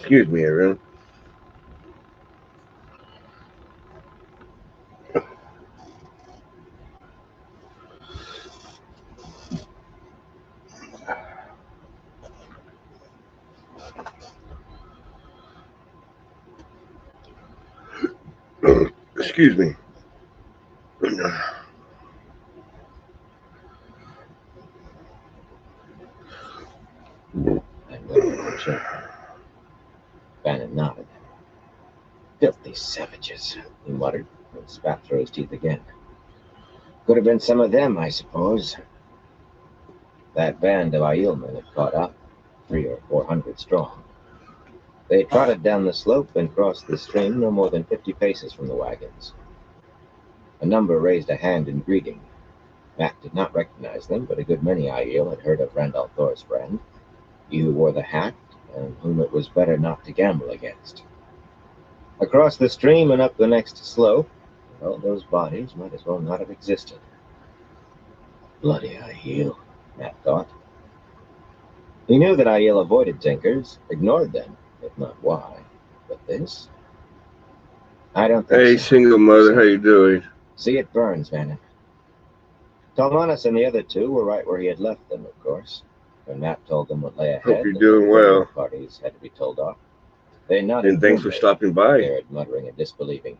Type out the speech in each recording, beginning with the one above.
Excuse me, everyone. Excuse me. I'm going to check. Bannon nodded. Filthy savages, he muttered, and spat through his teeth again. Could have been some of them, I suppose. That band of Aielmen had caught up, 300 or 400 strong. They trotted down the slope and crossed the stream no more than 50 paces from the wagons. A number raised a hand in greeting. Matt did not recognize them, but a good many Aiel had heard of Randall Thor's friend, he who wore the hat, and whom it was better not to gamble against. Across the stream and up the next slope, well, those bodies might as well not have existed. Bloody Aiel, Matt thought. He knew that Aiel avoided Tinkers, ignored them, if not why. But this? I don't think Hey, so. single mother, how you doing? See, it burns, Vanna. Talmanis and the other two were right where he had left them, of course. When Matt told them what lay ahead, Hope you're and doing the well. parties had to be told off. They nodded And thanks for grimly, stopping by. Garrett muttering and disbelieving.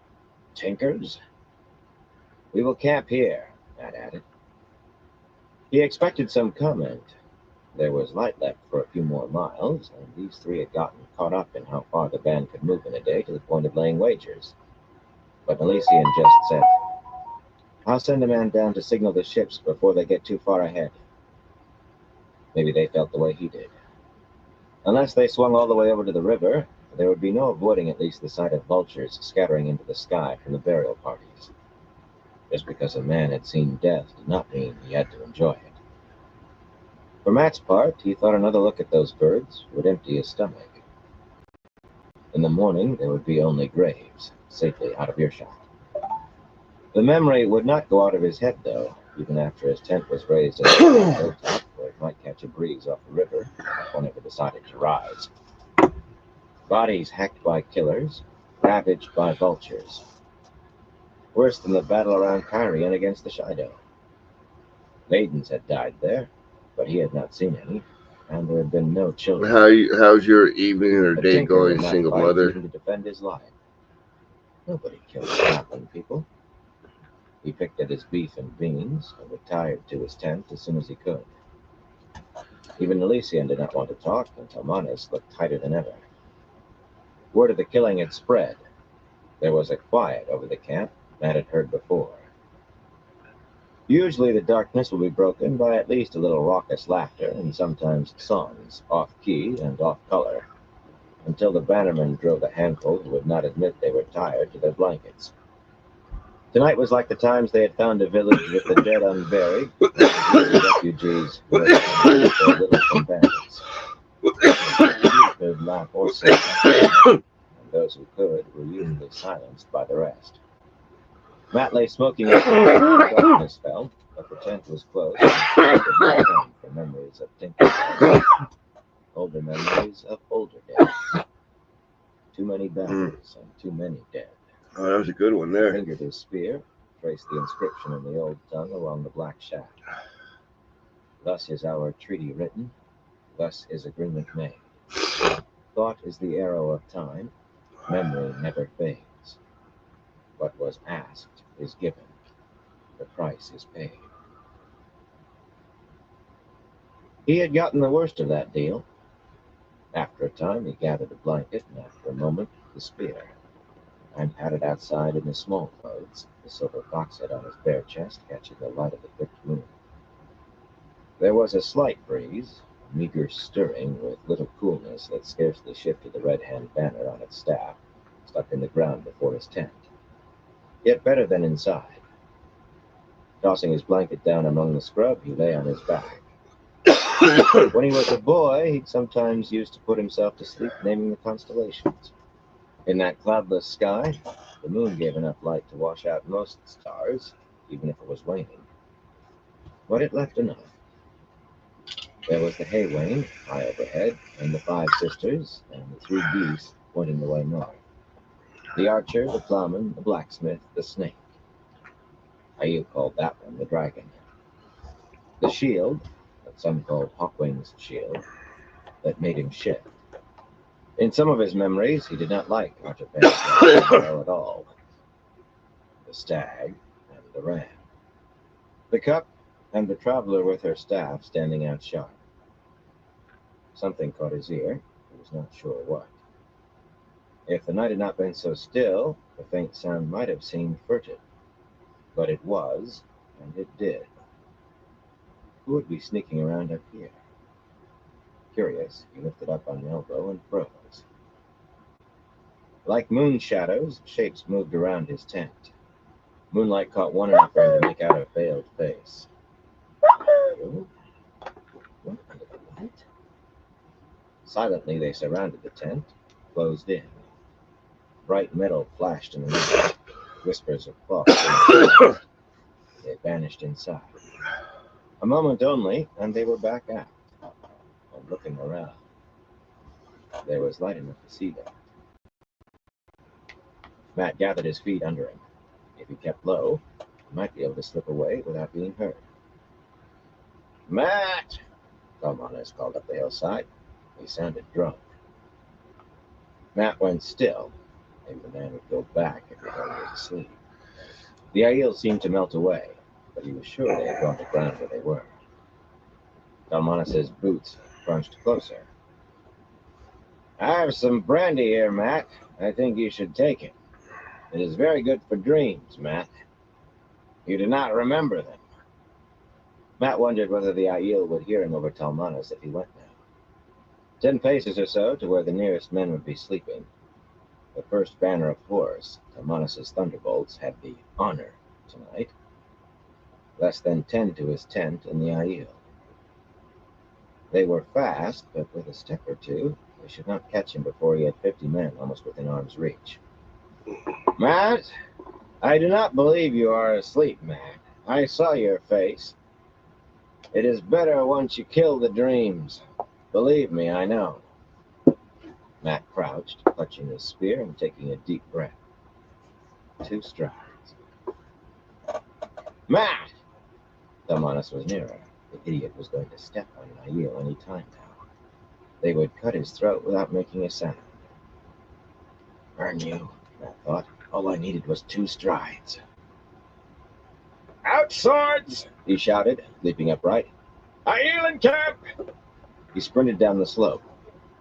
Tinkers? We will camp here, Matt added. He expected some comment. There was light left for a few more miles, and these three had gotten caught up in how far the band could move in a day to the point of laying wagers. But Elysian just said, I'll send a man down to signal the ships before they get too far ahead. Maybe they felt the way he did. Unless they swung all the way over to the river, there would be no avoiding at least the sight of vultures scattering into the sky from the burial parties. Just because a man had seen death did not mean he had to enjoy it. For Matt's part, he thought another look at those birds would empty his stomach. In the morning, there would be only graves, safely out of earshot. The memory would not go out of his head, though, even after his tent was raised at a hilltop where it might catch a breeze off the river if one ever decided to rise. Bodies hacked by killers, ravaged by vultures. Worse than the battle around Kyrian against the Shido. Maidens had died there, but he had not seen any, and there had been no children. How's your evening or A day tinker going, would not single fight mother? even to defend his life. Nobody killed traveling people. He picked at his beef and beans and retired to his tent as soon as he could. Even Elysian did not want to talk, and Talmanis looked tighter than ever. Word of the killing had spread. There was a quiet over the camp Matt had heard before. Usually the darkness would be broken by at least a little raucous laughter and sometimes songs, off-key and off-color, until the bannermen drove a handful who would not admit they were tired to their blankets. Tonight was like the times they had found a village with the dead unburied, and refugees who had their little from bandits. Few could laugh or sing, and those who could were usually silenced by the rest. Matt lay smoking as darkness fell, but the tent was closed, and he could not turn for memories of Tinker, older memories of older dead. Too many battles and too many dead. Oh, that was a good one He there. fingered his spear, traced the inscription in the old tongue along the black shaft. Thus is our treaty written, thus is agreement made. Thought is the arrow of time, memory never fades. What was asked is given, the price is paid. He had gotten the worst of that deal. After a time, he gathered a blanket, and after a moment, the spear, and padded outside in his small clothes, the silver fox head on his bare chest catching the light of the flicked moon. There was a slight breeze, a meager stirring with little coolness that scarcely shifted the red hand banner on its staff, stuck in the ground before his tent. Yet better than inside. Tossing his blanket down among the scrub, he lay on his back. When he was a boy, he'd sometimes used to put himself to sleep naming the constellations. In that cloudless sky, the moon gave enough light to wash out most stars, even if it was waning. But it left enough. There was the hay wain high overhead, and the five sisters, and the three geese pointing the way north. The archer, the plowman, the blacksmith, the snake. Aiel called that one the dragon. The shield, that some called Hawkwing's shield, that made him shift. In some of his memories, he did not like Artaban's arrow at all. The stag and the ram. The cup and the traveler with her staff standing out sharp. Something caught his ear. He was not sure what. If the night had not been so still, the faint sound might have seemed furtive. But it was, and it did. Who would be sneaking around up here? Curious, he lifted up on an elbow and froze. Like moon shadows, shapes moved around his tent. Moonlight caught one enough for him to make out a veiled face. What under the light? Silently, they surrounded the tent, closed in. Bright metal flashed in the night. Whispers of thought. They vanished inside. A moment only, and they were back out, and looking around. There was light enough to see them. Matt gathered his feet under him. If he kept low, he might be able to slip away without being heard. Matt! Talmanes called up the hillside. He sounded drunk. Matt went still. Maybe the man would go back if he thought he was asleep. The Aiel seemed to melt away, but he was sure they had gone to ground where they were. Talmanes' boots crunched closer. I have some brandy here, Matt. I think you should take it. It is very good for dreams, Matt. You do not remember them. Matt wondered whether the Aiel would hear him over Talmanes if he went now. 10 paces or so to where the nearest men would be sleeping. The first banner of force, Talmanes' thunderbolts, had the honor tonight. Less than 10 to his tent in the Aiel. They were fast, but with a step or two, they should not catch him before he had 50 men almost within arm's reach. Matt, I do not believe you are asleep, Matt. I saw your face. It is better once you kill the dreams. Believe me, I know. Matt crouched, clutching his spear and taking a deep breath. 2 strides. Matt! Talmanes was nearer. The idiot was going to step on an Aiel any time now. They would cut his throat without making a sound. Burn you, Matt thought. All I needed was 2 strides. Out swords! He shouted, leaping upright. Aiel in camp! He sprinted down the slope.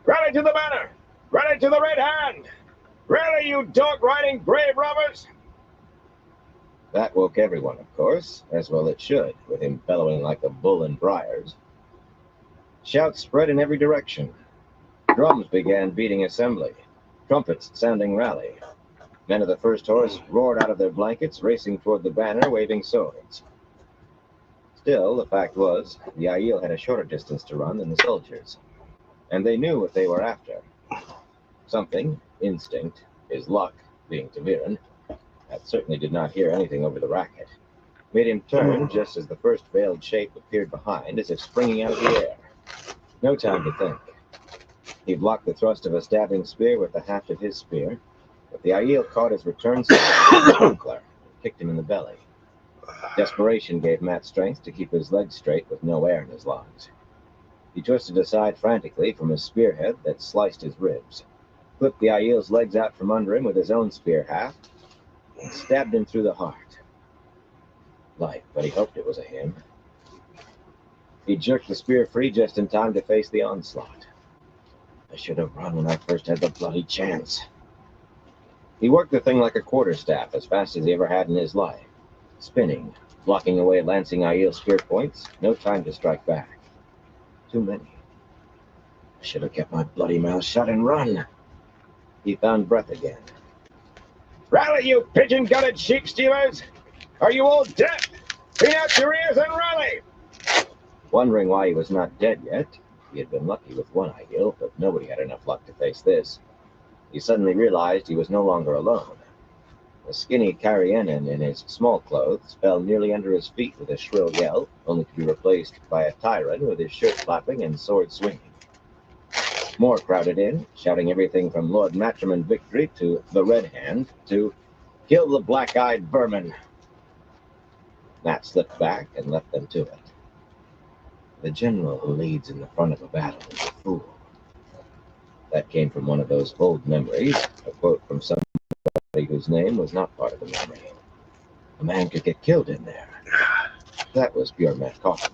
Rally to the banner! Rally to the red hand! Rally, you dog-riding grave robbers! That woke everyone, of course, as well it should, with him bellowing like a bull in briars. Shouts spread in every direction. Drums began beating assembly, trumpets sounding rally. Men of the first horse roared out of their blankets, racing toward the banner, waving swords. Still, the fact was, the Aiel had a shorter distance to run than the soldiers, and they knew what they were after. Something, instinct, his luck, being Taviran, that certainly did not hear anything over the racket, made him turn just as the first veiled shape appeared behind, as if springing out of the air. No time to think. He blocked the thrust of a stabbing spear with the haft of his spear, but the Aiel caught his return sword and kicked him in the belly. Desperation gave Matt strength to keep his legs straight with no air in his lungs. He twisted aside frantically from his spearhead that sliced his ribs, flipped the Aiel's legs out from under him with his own spear haft, and stabbed him through the heart. Life, but he hoped it was a him. He jerked the spear free just in time to face the onslaught. I should have run when I first had the bloody chance. He worked the thing like a quarterstaff as fast as he ever had in his life, spinning, blocking away lancing Aiel spear points, no time to strike back. Too many. I should have kept my bloody mouth shut and run. He found breath again. Rally, you pigeon-gutted sheep stealers! Are you all dead? Clean out your ears and rally! Wondering why he was not dead yet, he had been lucky with one Aiel, but nobody had enough luck to face this. He suddenly realized he was no longer alone. A skinny Carianan in his small clothes fell nearly under his feet with a shrill yell, only to be replaced by a Tyran with his shirt flapping and sword swinging. More crowded in, shouting everything from Lord Matrimon victory to the Red Hand to kill the black-eyed vermin. Matt slipped back and left them to it. The general who leads in the front of a battle is a fool. That came from one of those old memories, a quote from somebody whose name was not part of the memory. A man could get killed in there. That was pure metcalf.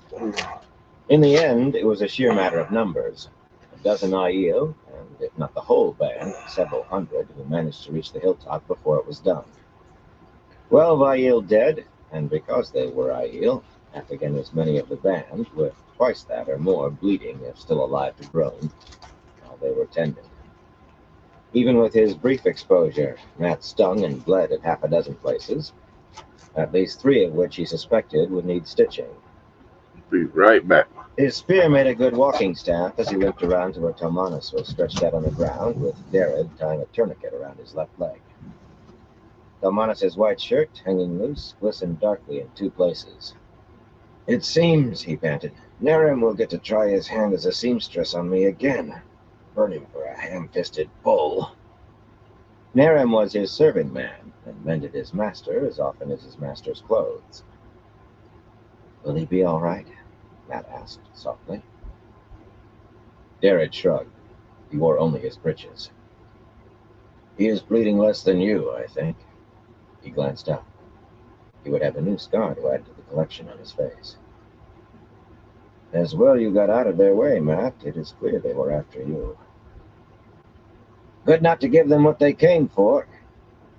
In the end, it was a sheer matter of numbers. A dozen Aiel, and if not the whole band, several hundred, who managed to reach the hilltop before it was done. 12 Aiel dead, and because they were Aiel, half again as many of the band, with twice that or more bleeding if still alive to groan, while they were tended. Even with his brief exposure, Matt stung and bled at half a dozen places, at least 3 of which he suspected would need stitching. Be right back. His spear made a good walking staff as he limped around to where Tomanis was stretched out on the ground, with Derrid tying a tourniquet around his left leg. Tomanis' white shirt, hanging loose, glistened darkly in 2 places. "It seems," he panted, "Nerem will get to try his hand as a seamstress on me again. Burn him for a ham-fisted bull." Nerem was his serving man, and mended his master as often as his master's clothes. "Will he be all right?" Matt asked softly. Derrid shrugged. He wore only his breeches. "He is bleeding less than you, I think." He glanced up. He would have a new scar to add to the collection on his face. "As well you got out of their way, Matt. It is clear they were after you." "Good not to give them what they came for."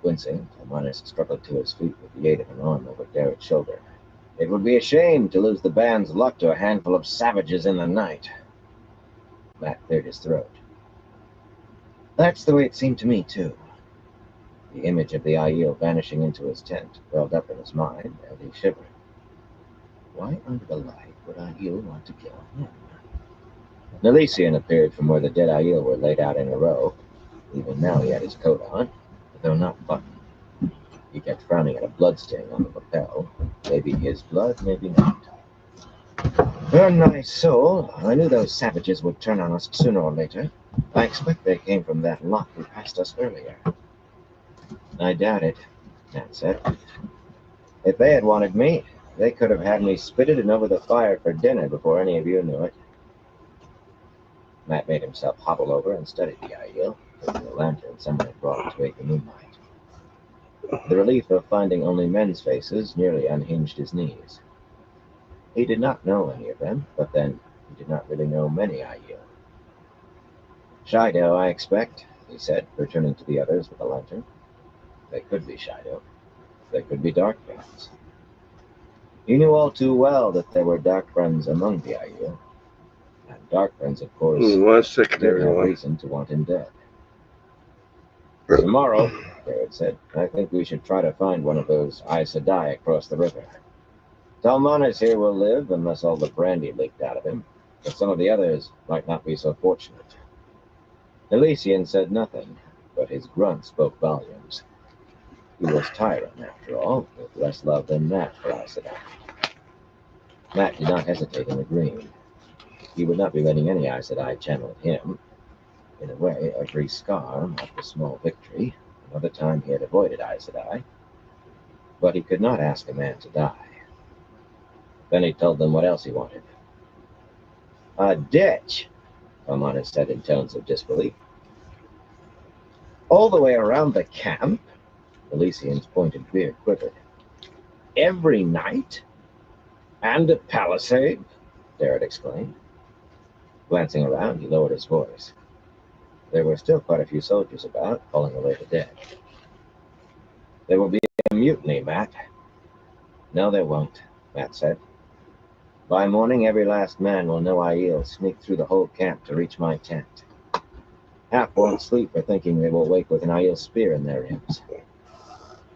Wincing, Tomanis struggled to his feet with the aid of an arm over Derrid's shoulder. "It would be a shame to lose the band's luck to a handful of savages in the night." Matt cleared his throat. "That's the way it seemed to me, too." The image of the Aiel vanishing into his tent welled up in his mind, and he shivered. Why under the light would Aiel want to kill him? Nelisian appeared from where the dead Aiel were laid out in a row. Even now he had his coat on, though not buttoned. He kept frowning at a bloodstain on the lapel. Maybe his blood, maybe not. "Burn my soul, I knew those savages would turn on us sooner or later. I expect they came from that lot who passed us earlier." "I doubt it," Matt said. "If they had wanted me, they could have had me spitted and over the fire for dinner before any of you knew it." Matt made himself hobble over and studied the Aiel, taking the lantern someone had brought to aid the moonlight. The relief of finding only men's faces nearly unhinged his knees. He did not know any of them, but then he did not really know many Aiel. "Shido, I expect," he said, returning to the others with the lantern. They could be Shido. They could be Dark Friends. He knew all too well that there were Dark Friends among the Aiel. And Dark Friends, of course, 1 second, did have everyone. reason to want him dead. "Tomorrow," Derrid said, "I think we should try to find one of those Aes Sedai across the river. Talmanis here will live, unless all the brandy leaked out of him, but some of the others might not be so fortunate." Nelisian said nothing, but his grunt spoke volumes. He was Tyrant, after all, with less love than Matt for Aes Sedai. Matt did not hesitate in agreeing. He would not be letting any Aes Sedai channel at him. In a way, every scar marked a small victory. Another time he had avoided Aes Sedai. But he could not ask a man to die. Then he told them what else he wanted. "A ditch," Talmanis said in tones of disbelief. "All the way around the camp?" Elysian's pointed beard quivered. "Every night? And a palisade?" Derrid exclaimed. Glancing around, he lowered his voice. There were still quite a few soldiers about, falling away the dead. "There will be a mutiny, Matt." "No, there won't," Matt said. "By morning, every last man will know Aiel sneaked through the whole camp to reach my tent. Half won't sleep for thinking they will wake with an Aiel spear in their ribs.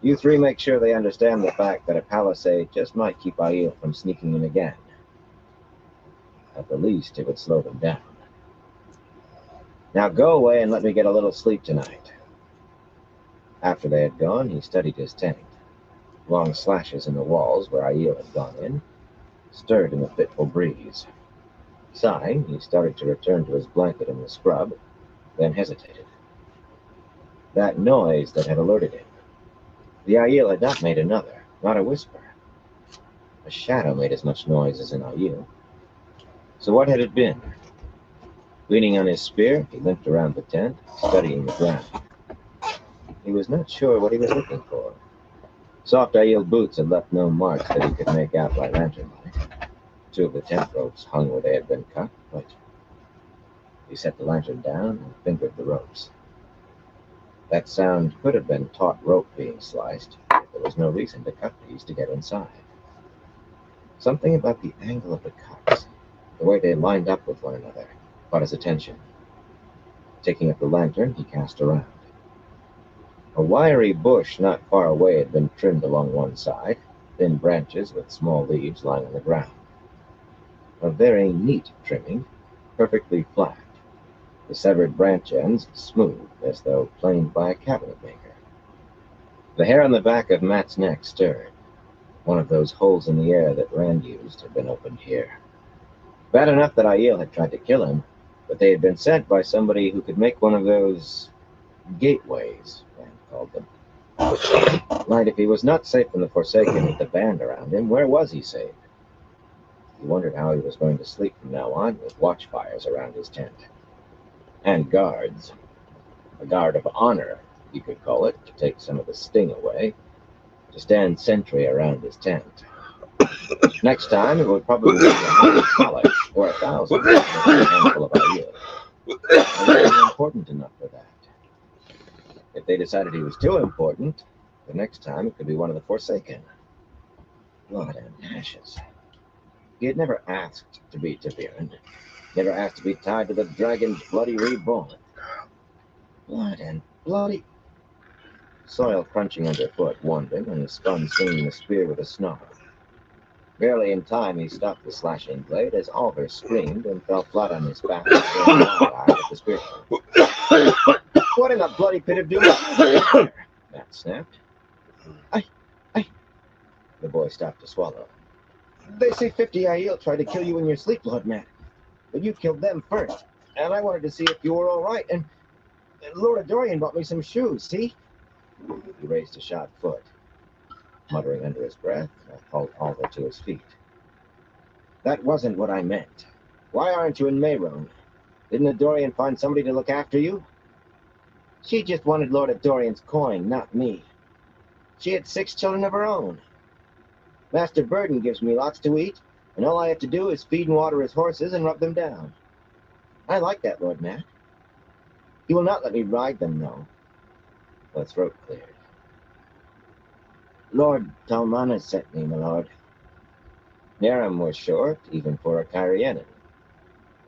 You 3 make sure they understand the fact that a palisade just might keep Aiel from sneaking in again. At the least, it would slow them down. Now go away and let me get a little sleep tonight." After they had gone, he studied his tent. Long slashes in the walls where Aiel had gone in stirred in the fitful breeze. Sighing, he started to return to his blanket in the scrub, then hesitated. That noise that had alerted him. The Aiel had not made another, not a whisper. A shadow made as much noise as an Aiel. So what had it been? Leaning on his spear, he limped around the tent, studying the ground. He was not sure what he was looking for. Soft Aiel boots had left no marks that he could make out by lantern light. Two of the tent ropes hung where they had been cut, but he set the lantern down and fingered the ropes. That sound could have been taut rope being sliced, but there was no reason to cut these to get inside. Something about the angle of the cuts, the way they lined up with one another, caught his attention. Taking up the lantern, he cast around. A wiry bush not far away had been trimmed along one side, thin branches with small leaves lying on the ground. A very neat trimming, perfectly flat, the severed branch ends smooth as though planed by a cabinet maker. The hair on the back of Matt's neck stirred. One of those holes in the air that Rand used had been opened here. Bad enough that Aiel had tried to kill him, but they had been sent by somebody who could make one of those gateways, Rand called them. Right, if he was not safe from the Forsaken with the band around him, where was he safe? He wondered how he was going to sleep from now on with watchfires around his tent. And guards. A guard of honor, you could call it, to take some of the sting away, to stand sentry around his tent. Next time, it would probably be 100 Pollock or 1,000, with a handful of Aiel. He wasn't important enough for that. If they decided he was too important, the next time it could be one of the Forsaken. Blood and ashes. He had never asked to be Taviran, never asked to be tied to the dragon's bloody reborn. Blood and bloody... Soil crunching underfoot warned him, and he spun, swinging the spear with a snarl. Barely in time, he stopped the slashing blade as Oliver screamed and fell flat on his back, wide-eyed at the spear. What in the bloody pit of doom? Matt snapped. The boy stopped to swallow. They say 50 Aiel tried to kill you in your sleep, Lord Matt. But you killed them first. And I wanted to see if you were all right. And Lord Dorian bought me some shoes, see? He raised a shod foot. Muttering under his breath, pulled Oliver to his feet. That wasn't what I meant. Why aren't you in Mayroan? Didn't Adorian find somebody to look after you? She just wanted Lord Adorian's coin, not me. She had 6 children of her own. Master Burden gives me lots to eat, and all I have to do is feed and water his horses and rub them down. I like that, Lord Matt. He will not let me ride them, though. The throat cleared. Lord Talmana sent me, my lord. Naram was short, even for a Carianan.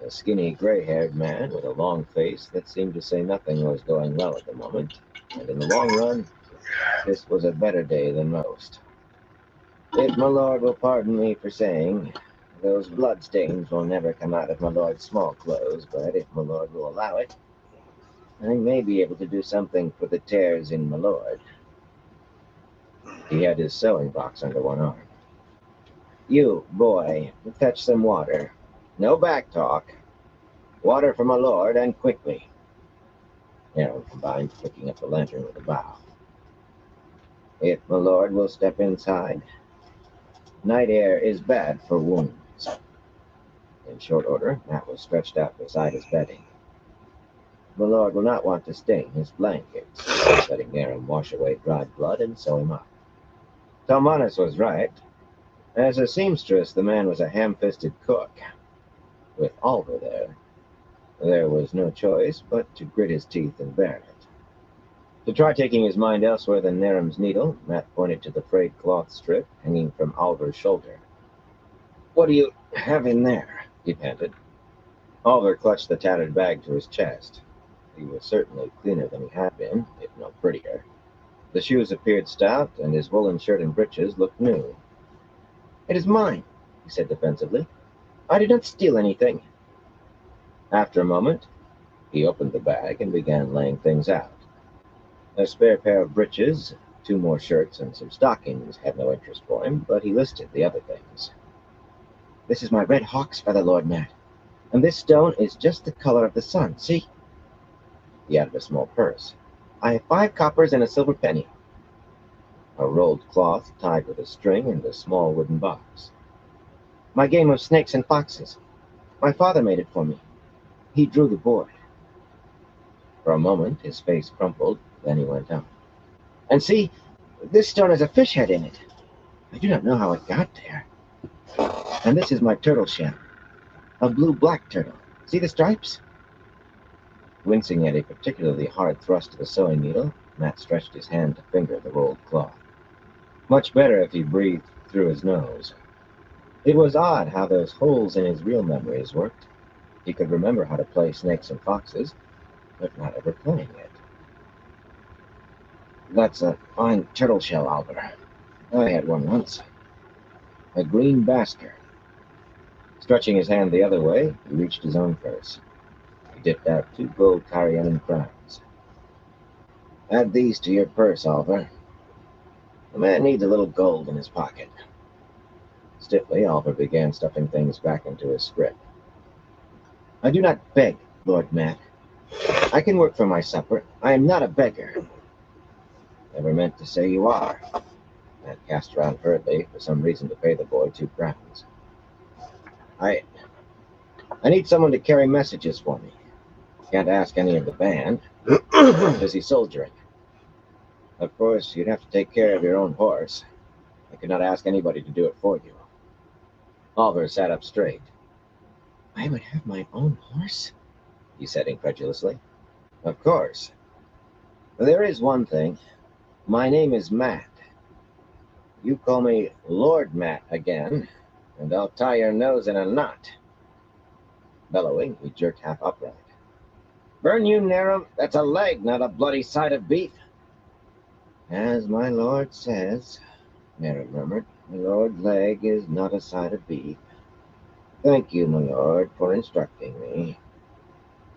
A skinny, gray-haired man with a long face that seemed to say nothing was going well at the moment, and in the long run, this was a better day than most. If my lord will pardon me for saying, those bloodstains will never come out of my lord's small clothes, but if my lord will allow it, I may be able to do something for the tears in my lord. He had his sewing box under one arm. You, boy, fetch some water. No back talk. Water for my lord, and quickly. Aaron combined, picking up the lantern with a bow. If my lord will step inside. Night air is bad for wounds. In short order, Matt was stretched out beside his bedding. My lord will not want to stain his blankets, letting Aaron wash away dried blood and sew him up. Talmanis was right. As a seamstress, the man was a ham-fisted cook. With Oliver there was no choice but to grit his teeth and bear it. To try taking his mind elsewhere than Naram's needle, Matt pointed to the frayed cloth strip hanging from Oliver's shoulder. What do you have in there? He panted. Oliver clutched the tattered bag to his chest. He was certainly cleaner than he had been, if no prettier. The shoes appeared stout, and his woolen shirt and breeches looked new. It is mine, he said defensively. I did not steal anything. After a moment, he opened the bag and began laying things out. A spare pair of breeches, 2 more shirts, and some stockings had no interest for him, but he listed the other things. "This is my red hawk's feather, Lord Matt, and this stone is just the color of the sun. See?" He added a small purse. "I have 5 coppers and a silver penny." A rolled cloth tied with a string and a small wooden box. "My game of snakes and foxes. My father made it for me. He drew the board." For a moment his face crumpled, then he went on. "And see, this stone has a fish head in it. I do not know how it got there. And this is my turtle shell, a blue-black turtle. See the stripes?" Wincing at a particularly hard thrust of the sewing needle, Matt stretched his hand to finger the rolled cloth. Much better if he breathed through his nose. It was odd how those holes in his real memories worked. He could remember how to play snakes and foxes, but not ever playing it. "That's a fine turtle shell, Oliver. I had one once. A green basker." Stretching his hand the other way, he reached his own purse. He dipped out 2 gold Carianan crowns. "Add these to your purse, Oliver. The man needs a little gold in his pocket." Stiffly, Oliver began stuffing things back into his scrip. "I do not beg, Lord Matt. I can work for my supper. I am not a beggar." "Never meant to say you are." Matt cast around hurriedly for some reason to pay the boy 2 crowns. I need someone to carry messages for me. Can't ask any of the band. Busy soldiering. Of course, you'd have to take care of your own horse. I could not ask anybody to do it for you." Oliver sat up straight. "I would have my own horse?" he said incredulously. "Of course. There is one thing. My name is Matt. You call me Lord Matt again, and I'll tie your nose in a knot." Bellowing, he jerked half upright. "Burn you, Narrow. That's a leg, not a bloody side of beef." "As my lord says," Narrow murmured, "my lord's leg is not a side of beef. Thank you, my lord, for instructing me."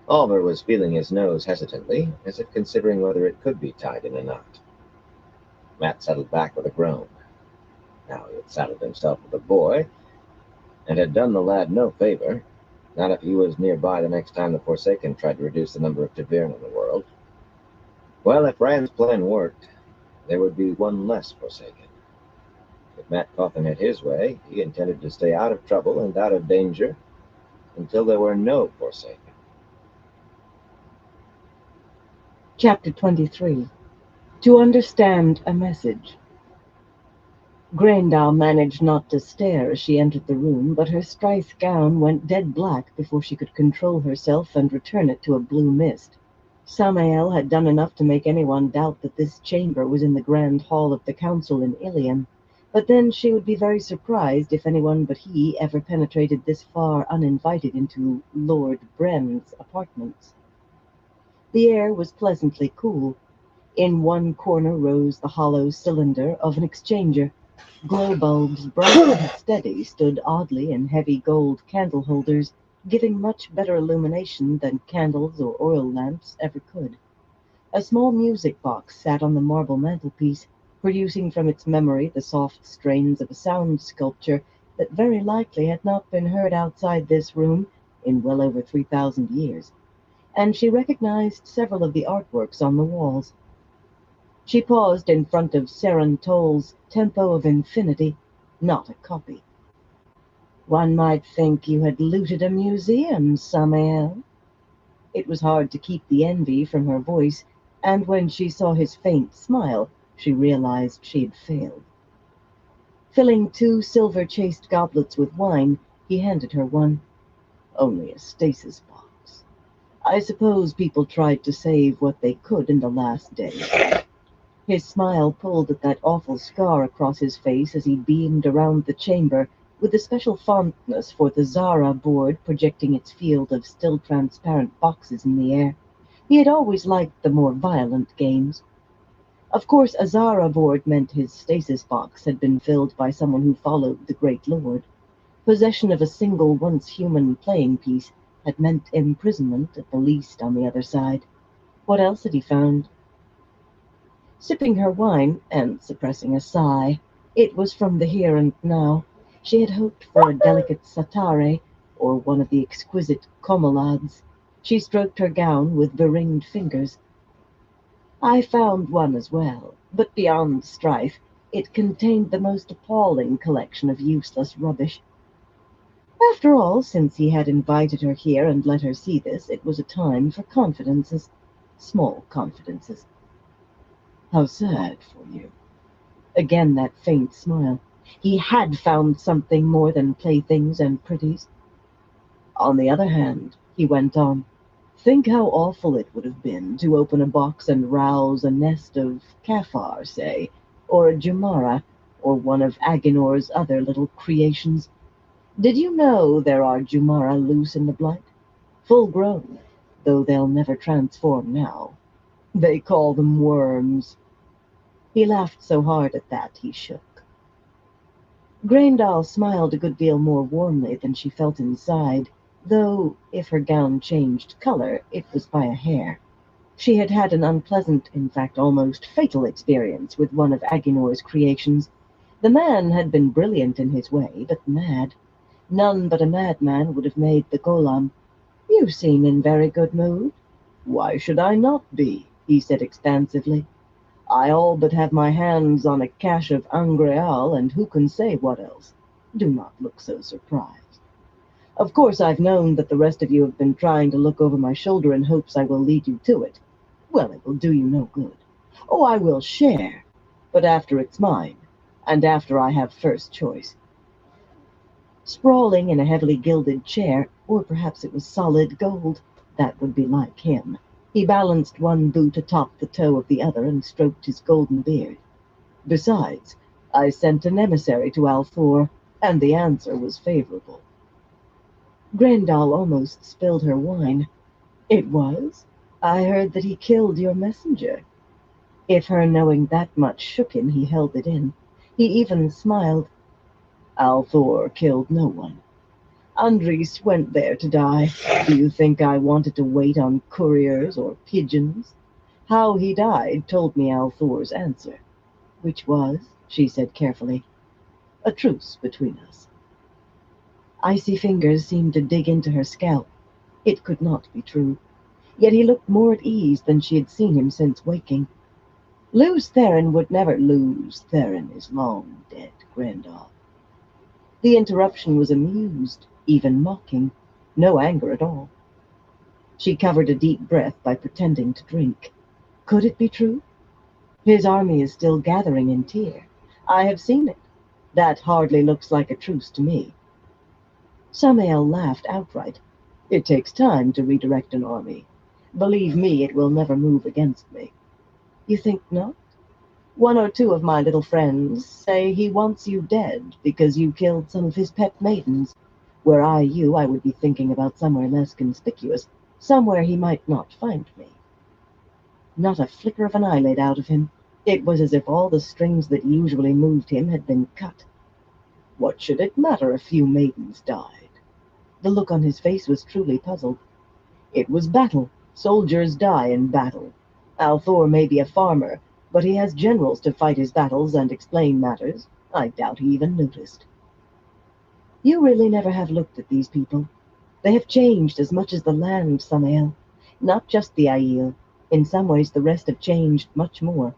Oliver was feeling his nose hesitantly, as if considering whether it could be tied in a knot. Matt settled back with a groan. Now he had saddled himself with a boy, and had done the lad no favor, not if he was nearby the next time the Forsaken tried to reduce the number of Tavirn in the world. Well, if Rand's plan worked, there would be one less Forsaken. If Matt Coffin had his way, he intended to stay out of trouble and out of danger until there were no Forsaken. Chapter 23. To understand a message. Grendal managed not to stare as she entered the room, but her Stryth gown went dead black before she could control herself and return it to a blue mist. Samael had done enough to make anyone doubt that this chamber was in the grand hall of the council in Ilium, but then she would be very surprised if anyone but he ever penetrated this far uninvited into Lord Bren's apartments. The air was pleasantly cool. In one corner rose the hollow cylinder of an exchanger. Glow bulbs, bright and steady, stood oddly in heavy gold candle holders, giving much better illumination than candles or oil lamps ever could. A small music box sat on the marble mantelpiece, producing from its memory the soft strains of a sound sculpture that very likely had not been heard outside this room in well over 3,000 years, and she recognized several of the artworks on the walls. She paused in front of Seren Toll's Tempo of Infinity, not a copy. "One might think you had looted a museum, Samael." It was hard to keep the envy from her voice, and when she saw his faint smile, she realized she had failed. Filling 2 silver-chased goblets with wine, he handed her one. "Only a stasis box. I suppose people tried to save what they could in the last days." His smile pulled at that awful scar across his face as he beamed around the chamber, with a special fondness for the Zara board projecting its field of still transparent boxes in the air. He had always liked the more violent games. Of course, a Zara board meant his stasis box had been filled by someone who followed the Great Lord. Possession of a single once human playing piece had meant imprisonment at the least on the other side. What else had he found? sipping her wine and suppressing a sigh. It was from the here and now. She had hoped for a delicate satare or one of the exquisite comolades. She stroked her gown with beringed fingers. I found one as well, but beyond strife, it contained the most appalling collection of useless rubbish. After all, since he had invited her here and let her see this, it was a time for confidences. Small confidences. How sad for you. Again that faint smile. He had found something more than playthings and pretties. On the other hand, he went on, think how awful it would have been to open a box and rouse a nest of Caphar, say, or a Jumara, or one of Agenor's other little creations. Did you know there are Jumara loose in the blight? Full grown, though they'll never transform now. They call them worms. He laughed so hard at that he shook. Grendel smiled a good deal more warmly than she felt inside, though if her gown changed color, it was by a hair. She had had an unpleasant, in fact almost fatal experience with one of Agenor's creations. The man had been brilliant in his way, but mad. None but a madman would have made the golem. You seem in very good mood. Why should I not be? He said expansively. I all but have my hands on a cache of Angreal, and who can say what else? Do not look so surprised. Of course I've known that the rest of you have been trying to look over my shoulder in hopes I will lead you to it. Well, it will do you no good. Oh, I will share, but after it's mine, and after I have first choice. Sprawling in a heavily gilded chair, or perhaps it was solid gold, that would be like him. He balanced one boot atop the toe of the other and stroked his golden beard. Besides, I sent an emissary to Althor, and the answer was favorable. Grendel almost spilled her wine. It was? I heard that he killed your messenger. If her knowing that much shook him, he held it in. He even smiled. Althor killed no one. Andres went there to die. Do you think I wanted to wait on couriers or pigeons? How he died told me Althor's answer, which was, she said carefully, a truce between us. Icy fingers seemed to dig into her scalp. It could not be true. Yet he looked more at ease than she had seen him since waking. Luz Theron would never lose. Theron is long dead, Grendel. The interruption was amused, even mocking. No anger at all. She covered a deep breath by pretending to drink. Could it be true? His army is still gathering in Tyr. I have seen it. That hardly looks like a truce to me. Samael laughed outright. It takes time to redirect an army. Believe me, it will never move against me. You think not? One or two of my little friends say he wants you dead because you killed some of his pet maidens. Were I you, I would be thinking about somewhere less conspicuous, somewhere he might not find me. Not a flicker of an eyelid out of him. It was as if all the strings that usually moved him had been cut. What should it matter if few maidens died? The look on his face was truly puzzled. It was battle. Soldiers die in battle. Althor may be a farmer, but he has generals to fight his battles and explain matters. I doubt he even noticed. You really never have looked at these people. They have changed as much as the land, Samael. Not just the Aiel. In some ways the rest have changed much more.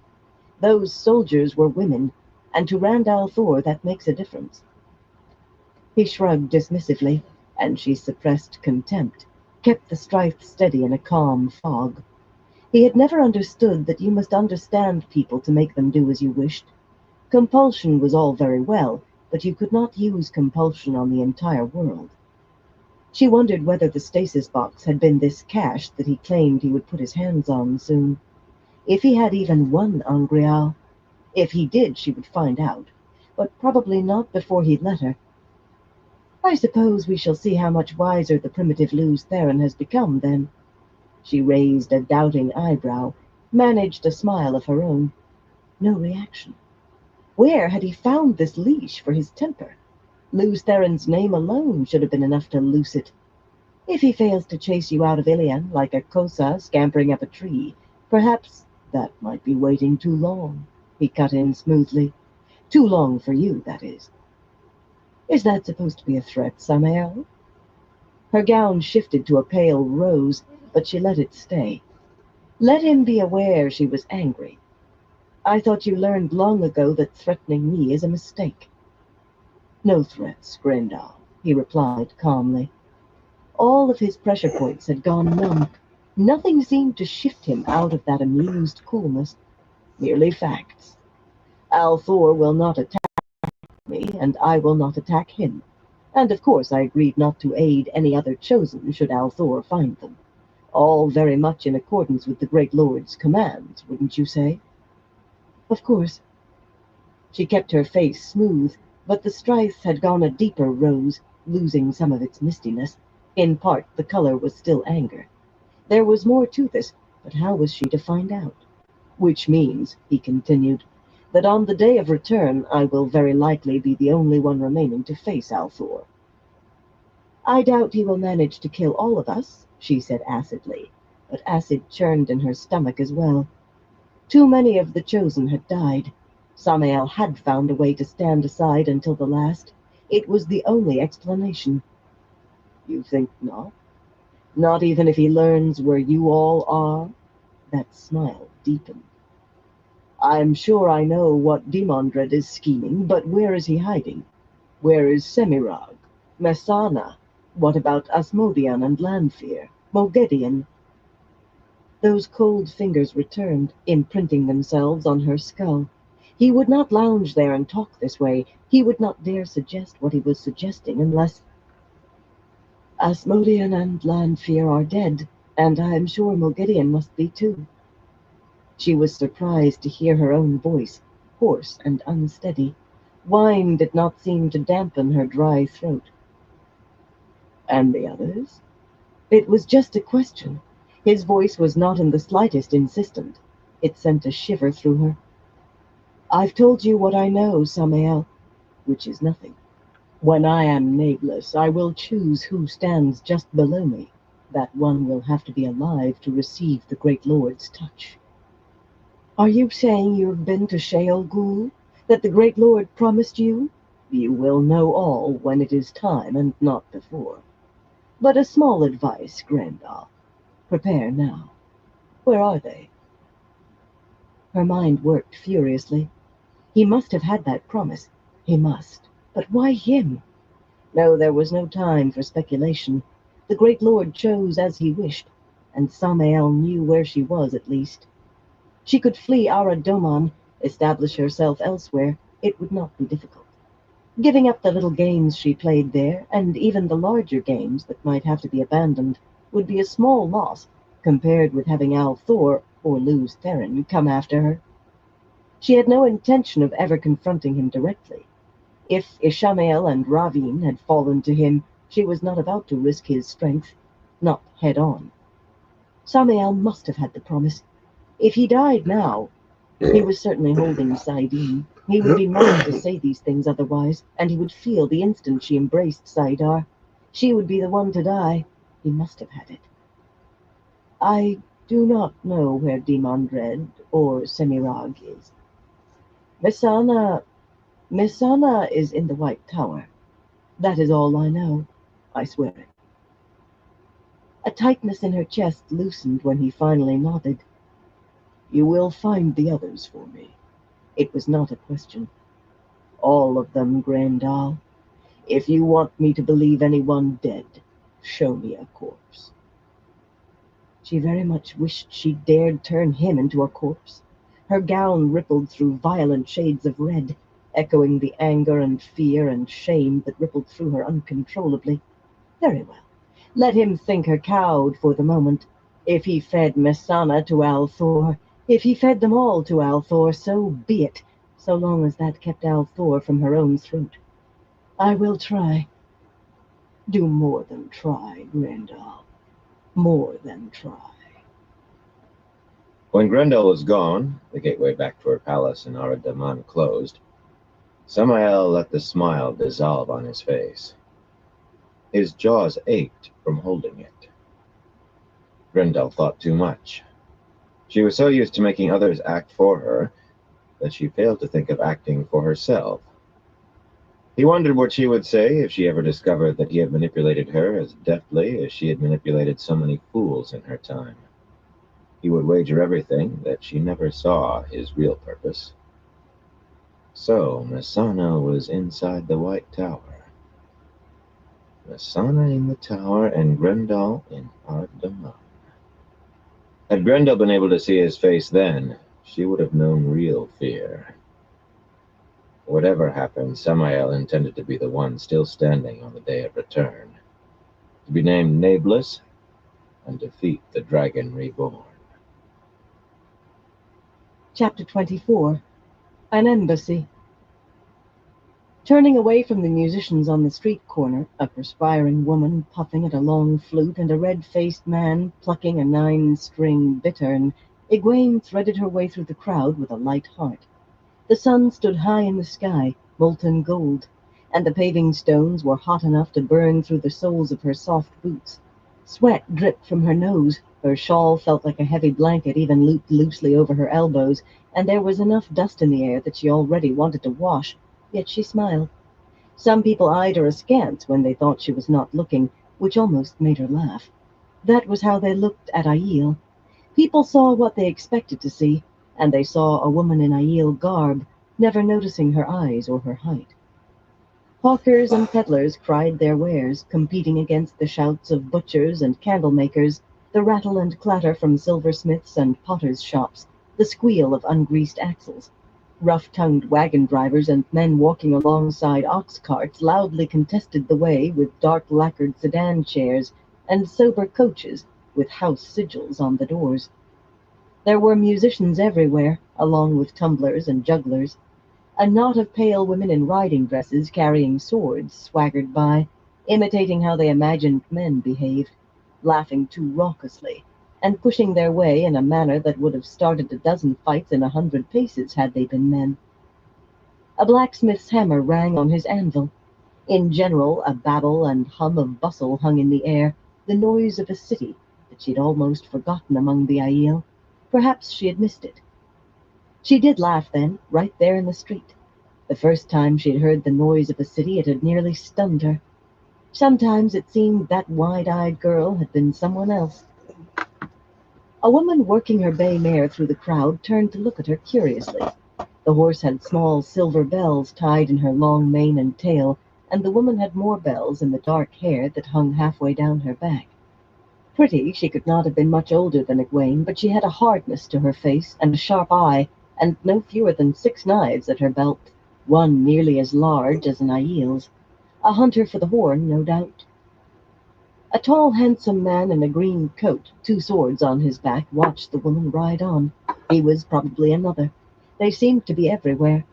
Those soldiers were women, and to Rand al'Thor that makes a difference. He shrugged dismissively, and she suppressed contempt, kept the strife steady in a calm fog. He had never understood that you must understand people to make them do as you wished. Compulsion was all very well, but you could not use compulsion on the entire world. She wondered whether the stasis box had been this cache that he claimed he would put his hands on soon. If he had even one Angreal. If he did, she would find out, but probably not before he'd let her. I suppose we shall see how much wiser the primitive Luz Theron has become, then. She raised a doubting eyebrow, managed a smile of her own. No reaction. Where had he found this leash for his temper? Luz Theron's name alone should have been enough to loose it. If he fails to chase you out of Ilion like a Kosa scampering up a tree, perhaps That might be waiting too long, he cut in smoothly. Too long for you, that is. Is that supposed to be a threat, Samael? Her gown shifted to a pale rose, but she let it stay. Let him be aware she was angry. I thought you learned long ago that threatening me is a mistake. No threats, Grendel, he replied calmly. All of his pressure points had gone numb. Nothing seemed to shift him out of that amused coolness. Merely facts. Althor will not attack me, and I will not attack him. And of course I agreed not to aid any other chosen should Althor find them. All very much in accordance with the Great Lord's commands, wouldn't you say? Of course. She kept her face smooth, but the strife had gone a deeper rose, losing some of its mistiness. In part, the color was still anger. There was more to this, but how was she to find out? Which means, he continued, that on the day of return I will very likely be the only one remaining to face Althor. I doubt he will manage to kill all of us, she said acidly, but acid churned in her stomach as well. Too many of the chosen had died. Samael had found a way to stand aside until the last. It was the only explanation. You think not? Not even if he learns where you all are? That smile deepened. I'm sure I know what Demondred is scheming, but where is he hiding? Where is Semirag? Messana? What about Asmodean and Lanfear? Mogedion? Those cold fingers returned, imprinting themselves on her skull. He would not lounge there and talk this way. He would not dare suggest what he was suggesting unless... Asmodean and Lanfear are dead, and I am sure Mogedion must be too. She was surprised to hear her own voice, hoarse and unsteady. Wine did not seem to dampen her dry throat. And the others? It was just a question. His voice was not in the slightest insistent. It sent a shiver through her. I've told you what I know, Samael, which is nothing. When I am nameless, I will choose who stands just below me. That one will have to be alive to receive the Great Lord's touch. Are you saying you've been to Sheol Ghul? That the Great Lord promised you? You will know all when it is time and not before. But a small advice, Grendel. Prepare now. Where are they? Her mind worked furiously. He must have had that promise. He must. But why him? No, there was no time for speculation. The Great Lord chose as he wished, and Samael knew where she was at least. She could flee Aradoman, establish herself elsewhere. It would not be difficult. Giving up the little games she played there, and even the larger games that might have to be abandoned, would be a small loss compared with having Althor or Luz Theron come after her. She had no intention of ever confronting him directly. If Ishamael and Ravine had fallen to him, she was not about to risk his strength, not head-on. Samael must have had the promise. If he died now, he was certainly holding Saidin. He would be mad to say these things otherwise, and he would feel the instant she embraced Saidar. She would be the one to die. He must have had it. I do not know where Demondred or Semirag is. Messana is in the White Tower. That is all I know. I swear it. A tightness in her chest loosened when he finally nodded. You will find the others for me. It was not a question. All of them, Grendel. If you want me to believe anyone dead, show me a corpse. She very much wished she dared turn him into a corpse. Her gown rippled through violent shades of red, echoing the anger and fear and shame that rippled through her uncontrollably. Very well. Let him think her cowed for the moment. If he fed Messana to Althor, if he fed them all to Althor, so be it, so long as that kept Althor from her own throat. I will try. Do more than try, Grendel. More than try. When Grendel was gone, the gateway back to her palace in Aradaman closed. Samael let the smile dissolve on his face. His jaws ached from holding it. Grendel thought too much. She was so used to making others act for her that she failed to think of acting for herself. He wondered what she would say if she ever discovered that he had manipulated her as deftly as she had manipulated so many fools in her time. He would wager everything that she never saw his real purpose. So, Masana was inside the White Tower. Masana in the tower and Grendel in Ardaman. Had Grendel been able to see his face then, she would have known real fear. Whatever happened, Samael intended to be the one still standing on the day of return, to be named Nameless and defeat the Dragon Reborn. Chapter 24. An Embassy. Turning away from the musicians on the street corner, a perspiring woman puffing at a long flute and a red-faced man plucking a 9-string bittern, Egwene threaded her way through the crowd with a light heart. The sun stood high in the sky, molten gold, and the paving stones were hot enough to burn through the soles of her soft boots. Sweat dripped from her nose, her shawl felt like a heavy blanket even looped loosely over her elbows, and there was enough dust in the air that she already wanted to wash, yet she smiled. Some people eyed her askance when they thought she was not looking, which almost made her laugh. That was how they looked at Aiel. People saw what they expected to see, and they saw a woman in Aiel garb, never noticing her eyes or her height. Hawkers and peddlers cried their wares, competing against the shouts of butchers and candle-makers, the rattle and clatter from silversmiths and potters' shops, the squeal of ungreased axles. Rough-tongued wagon drivers and men walking alongside ox carts loudly contested the way with dark-lacquered sedan chairs and sober coaches with house sigils on the doors. There were musicians everywhere, along with tumblers and jugglers. A knot of pale women in riding dresses carrying swords swaggered by, imitating how they imagined men behaved, laughing too raucously, and pushing their way in a manner that would have started a dozen fights in 100 paces had they been men. A blacksmith's hammer rang on his anvil. In general, a babble and hum of bustle hung in the air, the noise of a city that she'd almost forgotten among the Aiel. Perhaps she had missed it. She did laugh then, right there in the street. The first time she had heard the noise of a city, it had nearly stunned her. Sometimes it seemed that wide-eyed girl had been someone else. A woman working her bay mare through the crowd turned to look at her curiously. The horse had small silver bells tied in her long mane and tail, and the woman had more bells in the dark hair that hung halfway down her back. Pretty, she could not have been much older than Egwene, but she had a hardness to her face and a sharp eye, and no fewer than 6 knives at her belt, one nearly as large as an Aiel's. A hunter for the horn, no doubt. A tall, handsome man in a green coat, 2 swords on his back, watched the woman ride on. He was probably another. They seemed to be everywhere.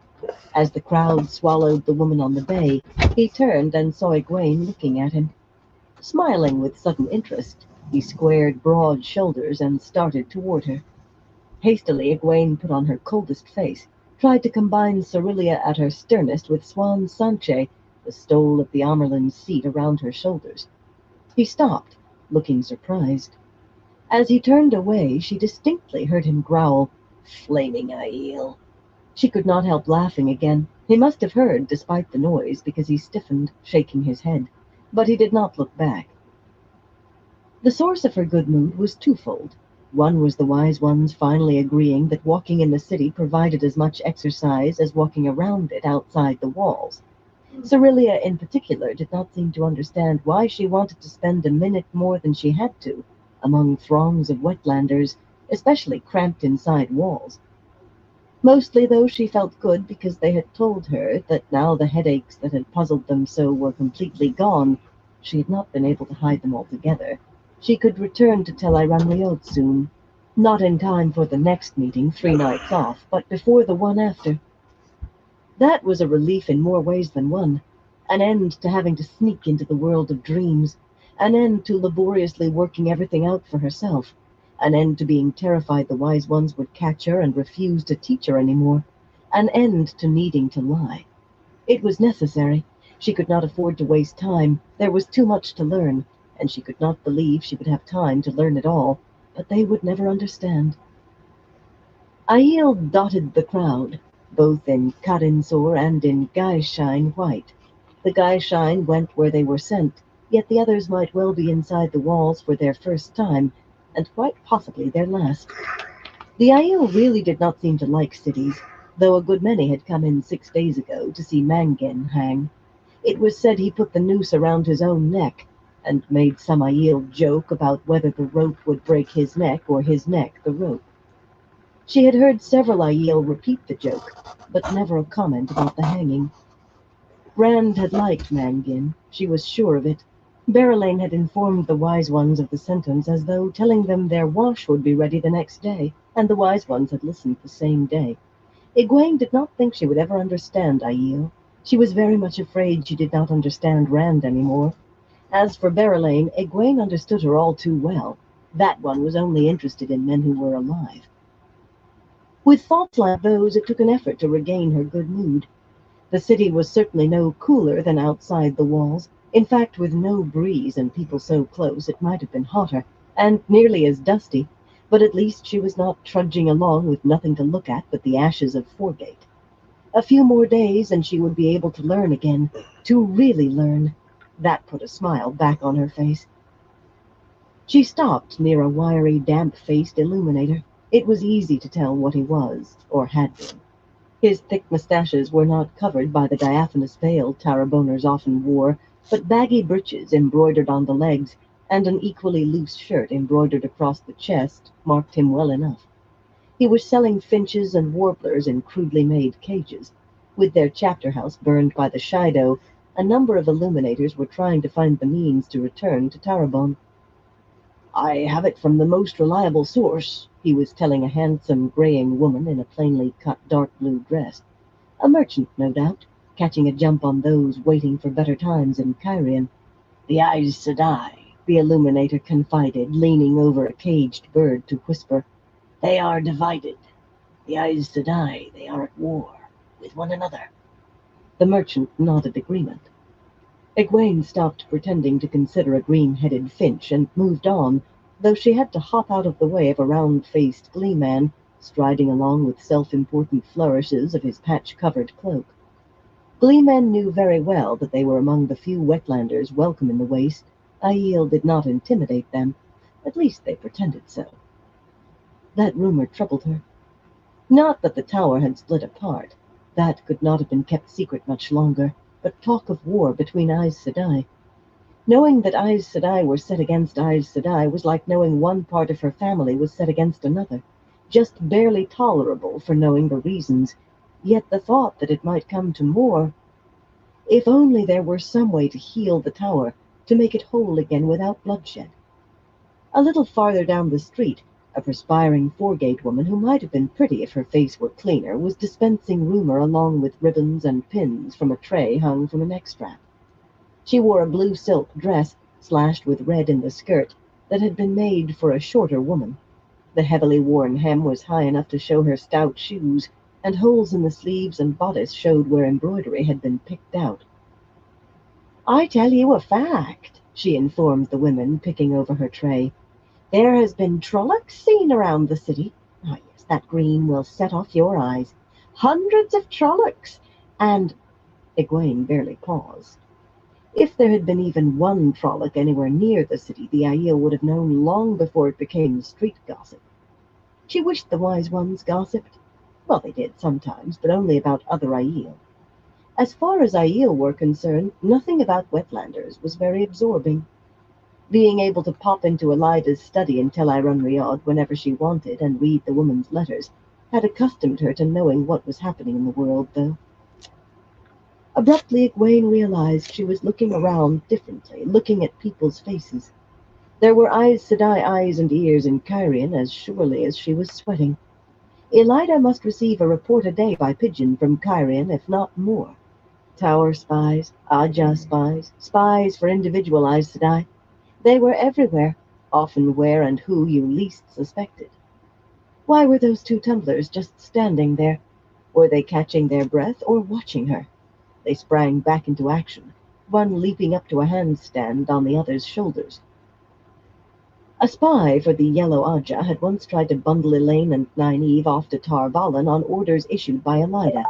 As the crowd swallowed the woman on the bay, he turned and saw Egwene looking at him. Smiling with sudden interest, he squared broad shoulders and started toward her. Hastily, Egwene put on her coldest face, tried to combine Cerealia at her sternest with Swan Sanche, the stole of the Amerlin's seat around her shoulders. He stopped, looking surprised. As he turned away, she distinctly heard him growl, "Flaming Aiel." She could not help laughing again. He must have heard, despite the noise, because he stiffened, shaking his head. But he did not look back. The source of her good mood was twofold. One was the wise ones finally agreeing that walking in the city provided as much exercise as walking around it outside the walls. Cerealia, in particular, did not seem to understand why she wanted to spend a minute more than she had to among throngs of wetlanders, especially cramped inside walls. Mostly, though, she felt good because they had told her that now the headaches that had puzzled them so were completely gone. She had not been able to hide them altogether. She could return to Tel Iran soon. Not in time for the next meeting, 3 nights off, but before the one after. That was a relief in more ways than one. An end to having to sneak into the world of dreams. An end to laboriously working everything out for herself. An end to being terrified the wise ones would catch her and refuse to teach her anymore. An end to needing to lie. It was necessary. She could not afford to waste time. There was too much to learn, and she could not believe she would have time to learn it all. But they would never understand. Aiel dotted the crowd, both in Karinsor and in Guyshine white. The Guyshine went where they were sent, yet the others might well be inside the walls for their first time, and quite possibly their last. The Aiel really did not seem to like cities, though a good many had come in 6 days ago to see Mangin hang. It was said he put the noose around his own neck, and made some Aiel joke about whether the rope would break his neck or his neck the rope. She had heard several Aiel repeat the joke, but never a comment about the hanging. Rand had liked Mangin, she was sure of it. Berelain had informed the Wise Ones of the sentence as though telling them their wash would be ready the next day, and the Wise Ones had listened the same day. Egwene did not think she would ever understand Aiel. She was very much afraid she did not understand Rand anymore. As for Berelain, Egwene understood her all too well. That one was only interested in men who were alive. With thoughts like those, it took an effort to regain her good mood. The city was certainly no cooler than outside the walls. In fact, with no breeze and people so close, it might have been hotter, and nearly as dusty, but at least she was not trudging along with nothing to look at but the ashes of Foregate. A few more days and she would be able to learn again, to really learn. That put a smile back on her face. She stopped near a wiry, damp-faced illuminator. It was easy to tell what he was, or had been. His thick mustaches were not covered by the diaphanous veil Taraboners often wore, but baggy breeches embroidered on the legs and an equally loose shirt embroidered across the chest marked him well enough. He was selling finches and warblers in crudely made cages. With their chapter house burned by the Shido, a number of illuminators were trying to find the means to return to Tarabon. "I have it from the most reliable source," he was telling a handsome, graying woman in a plainly cut dark blue dress. A merchant, no doubt, catching a jump on those waiting for better times in Kyrian. "The Aes Sedai," the illuminator confided, leaning over a caged bird to whisper. "They are divided. The Aes Sedai, they are at war with one another." The merchant nodded agreement. Egwene stopped pretending to consider a green-headed finch and moved on, though she had to hop out of the way of a round-faced glee-man, striding along with self-important flourishes of his patch-covered cloak. Gleemen knew very well that they were among the few wetlanders welcome in the waste. Aiel did not intimidate them. At least they pretended so. That rumor troubled her. Not that the tower had split apart. That could not have been kept secret much longer, but talk of war between Aes Sedai. Knowing that Aes Sedai were set against Aes Sedai was like knowing one part of her family was set against another, just barely tolerable for knowing the reasons, yet the thought that it might come to more. If only there were some way to heal the tower, to make it whole again without bloodshed. A little farther down the street, a perspiring Foregate woman, who might have been pretty if her face were cleaner, was dispensing rumor along with ribbons and pins from a tray hung from a neck strap. She wore a blue silk dress, slashed with red in the skirt, that had been made for a shorter woman. The heavily worn hem was high enough to show her stout shoes, and holes in the sleeves and bodice showed where embroidery had been picked out. "I tell you a fact," she informed the women, picking over her tray. "There has been Trollocs seen around the city. Ah, yes, that green will set off your eyes. Hundreds of Trollocs, and—" Egwene barely paused. If there had been even one Trolloc anywhere near the city, the Aiel would have known long before it became street gossip. She wished the Wise Ones gossiped. Well, they did sometimes, but only about other Aiel. As far as Aiel were concerned, nothing about wetlanders was very absorbing. Being able to pop into Elida's study in Tel Riyadh whenever she wanted and read the woman's letters had accustomed her to knowing what was happening in the world, though. Abruptly, Egwene realized she was looking around differently, looking at people's faces. There were Aes Sedai eyes and ears in Kyrian as surely as she was sweating. Elida must receive a report a day by pigeon from Kyrian, if not more. Tower spies, Aja spies, spies for individual Aes Sedai. They were everywhere, often where and who you least suspected. Why were those two tumblers just standing there? Were they catching their breath or watching her? They sprang back into action, one leaping up to a handstand on the other's shoulders. A spy for the Yellow Aja had once tried to bundle Elaine and Nynaeve off to Tar Valon on orders issued by Elida.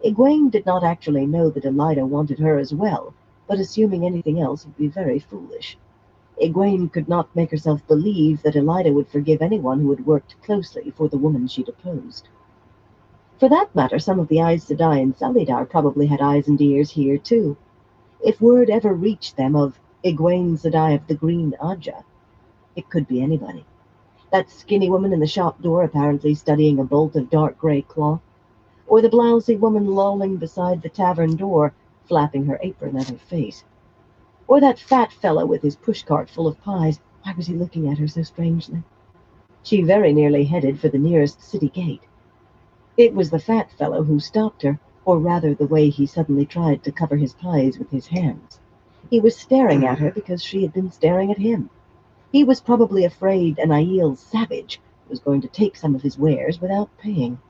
Egwene did not actually know that Elida wanted her as well, but assuming anything else would be very foolish. Egwene could not make herself believe that Elida would forgive anyone who had worked closely for the woman she'd opposed. For that matter, some of the Aes Sedai in Salidar probably had eyes and ears here, too. If word ever reached them of Egwene Sedai of the Green Aja, it could be anybody. That skinny woman in the shop door apparently studying a bolt of dark gray cloth, or the blousy woman lolling beside the tavern door, flapping her apron at her face, or that fat fellow with his pushcart full of pies. Why was he looking at her so strangely? She very nearly headed for the nearest city gate. It was the fat fellow who stopped her, or rather the way he suddenly tried to cover his pies with his hands. He was staring at her because she had been staring at him. He was probably afraid an Aiel savage was going to take some of his wares without paying.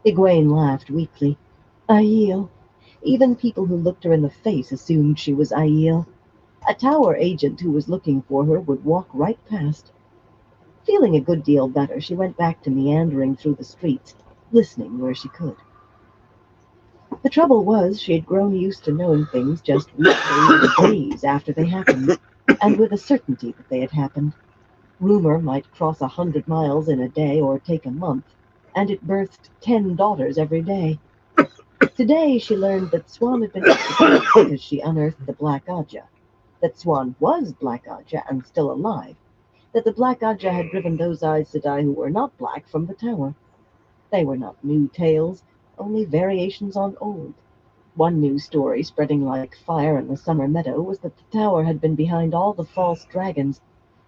Egwene laughed weakly. Aiel. Even people who looked her in the face assumed she was Aiel. A tower agent who was looking for her would walk right past. Feeling a good deal better, she went back to meandering through the streets, listening where she could. The trouble was, she had grown used to knowing things just weeks or days after they happened, and with a certainty that they had happened. Rumor might cross 100 miles in a day or take a month, and it birthed 10 daughters every day. Today she learned that Swan had been executed because she unearthed the Black Aja, that Swan was Black Aja and still alive, that the Black Aja had driven those Aes Sedai who were not black from the tower. They were not new tales, only variations on old. One news story, spreading like fire in the summer meadow, was that the tower had been behind all the false dragons.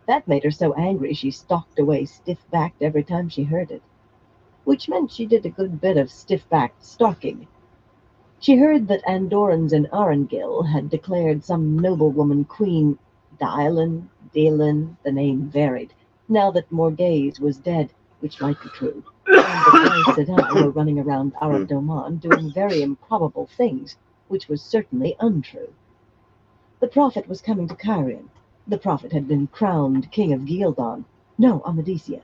That made her so angry she stalked away stiff-backed every time she heard it. Which meant she did a good bit of stiff-backed stalking. She heard that Andorans in Arengil had declared some noblewoman queen, Daelin, the name varied, now that Morghese was dead, which might be true, and that Aes Sedai were running around Arab Doman doing very improbable things, which was certainly untrue. The prophet was coming to Cairhien. The prophet had been crowned king of Gildan. No, Amadisia.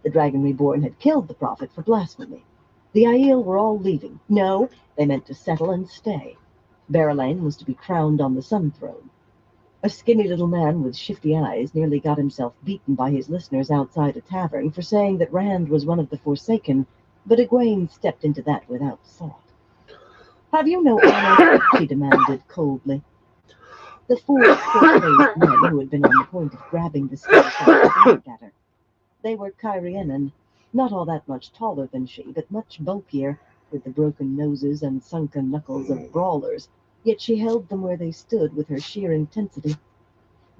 The dragon reborn had killed the prophet for blasphemy. The Aiel were all leaving. No, they meant to settle and stay. Berelain was to be crowned on the Sun Throne. A skinny little man with shifty eyes nearly got himself beaten by his listeners outside a tavern for saying that Rand was one of the Forsaken, but Egwene stepped into that without thought. Have you no honor? She demanded coldly. The four short-faced men who had been on the point of grabbing the skinny fellow looked at her. They were Cairhienan, not all that much taller than she, but much bulkier, with the broken noses and sunken knuckles of brawlers, yet she held them where they stood with her sheer intensity.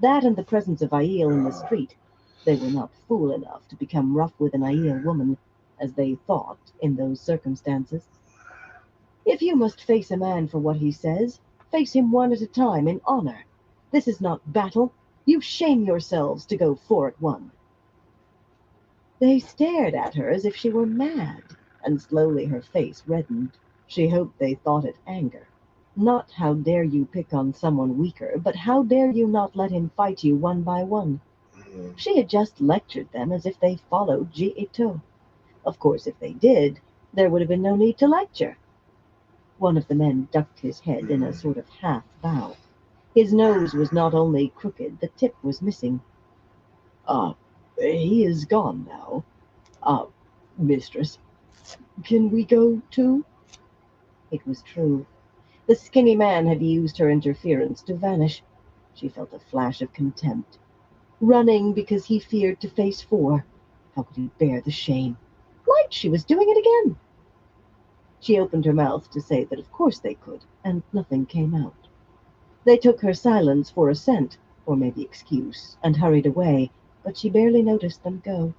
That and the presence of Aiel in the street, they were not fool enough to become rough with an Aiel woman, as they thought in those circumstances. If you must face a man for what he says, face him one at a time in honor. This is not battle. You shame yourselves to go 4 at 1. They stared at her as if she were mad, and slowly her face reddened. She hoped they thought it anger. Not how dare you pick on someone weaker, but how dare you not let him fight you one by one. She had just lectured them as if they followed Ji Ito. Of course, if they did, there would have been no need to lecture. One of the men ducked his head in a sort of half-bow. His nose was not only crooked, the tip was missing. He is gone now. Mistress, can we go too? It was true. The skinny man had used her interference to vanish. She felt a flash of contempt. Running because he feared to face 4. How could he bear the shame? Like she was doing it again. She opened her mouth to say that of course they could, and nothing came out. They took her silence for assent, or maybe excuse, and hurried away, but she barely noticed them go.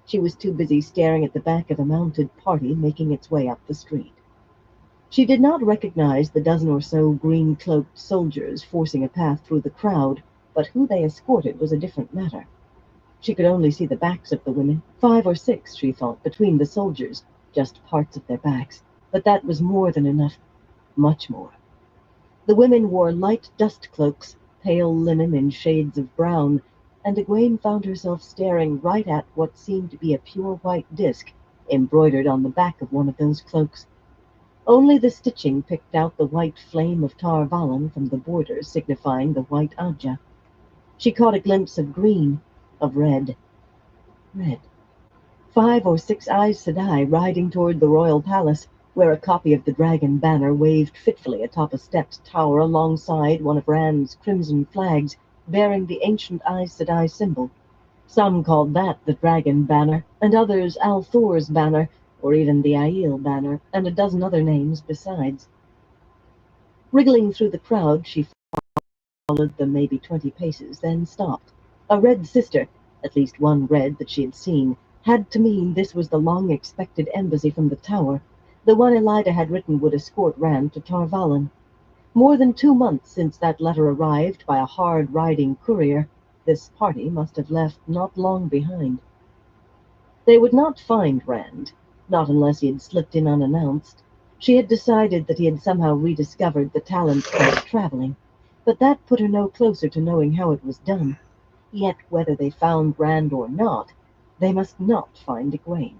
She was too busy staring at the back of a mounted party making its way up the street. She did not recognize the dozen or so green-cloaked soldiers forcing a path through the crowd, but who they escorted was a different matter. She could only see the backs of the women, 5 or 6, she thought, between the soldiers, just parts of their backs, but that was more than enough, much more. The women wore light dust cloaks, pale linen in shades of brown, and Egwene found herself staring right at what seemed to be a pure white disk embroidered on the back of one of those cloaks. Only the stitching picked out the white flame of Tar Valon from the border signifying the white Ajah. She caught a glimpse of green, of red. Red. 5 or 6 Aes Sedai riding toward the royal palace, where a copy of the dragon banner waved fitfully atop a stepped tower alongside one of Rand's crimson flags bearing the ancient Aes Sedai symbol. Some called that the dragon banner, and others Althor's banner, or even the Aiel banner, and a dozen other names besides. Wriggling through the crowd, she followed them maybe 20 paces, then stopped. A red sister, at least one red that she had seen, had to mean this was the long-expected embassy from the tower, the one Elaida had written would escort Rand to Tar Valon. More than 2 months since that letter arrived by a hard-riding courier, this party must have left not long behind. They would not find Rand, not unless he had slipped in unannounced. She had decided that he had somehow rediscovered the talent for traveling, but that put her no closer to knowing how it was done. Yet whether they found Rand or not, they must not find Egwene.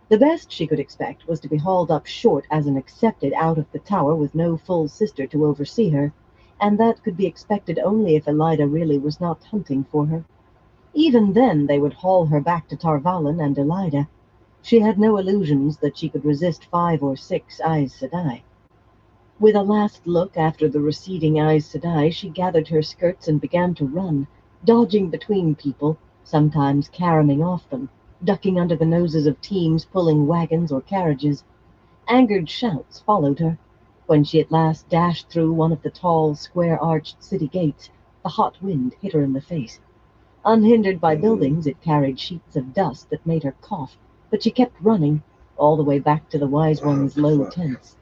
The best she could expect was to be hauled up short as an accepted out of the tower with no full sister to oversee her, and that could be expected only if Elaida really was not hunting for her. Even then they would haul her back to Tar Valon and Elaida. She had no illusions that she could resist 5 or 6 Aes Sedai. With a last look after the receding Aes Sedai, she gathered her skirts and began to run, dodging between people, sometimes caroming off them, ducking under the noses of teams pulling wagons or carriages. Angered shouts followed her. When she at last dashed through one of the tall, square-arched city gates, the hot wind hit her in the face. Unhindered by buildings, it carried sheets of dust that made her cough, but she kept running, all the way back to the Wise One's low tents.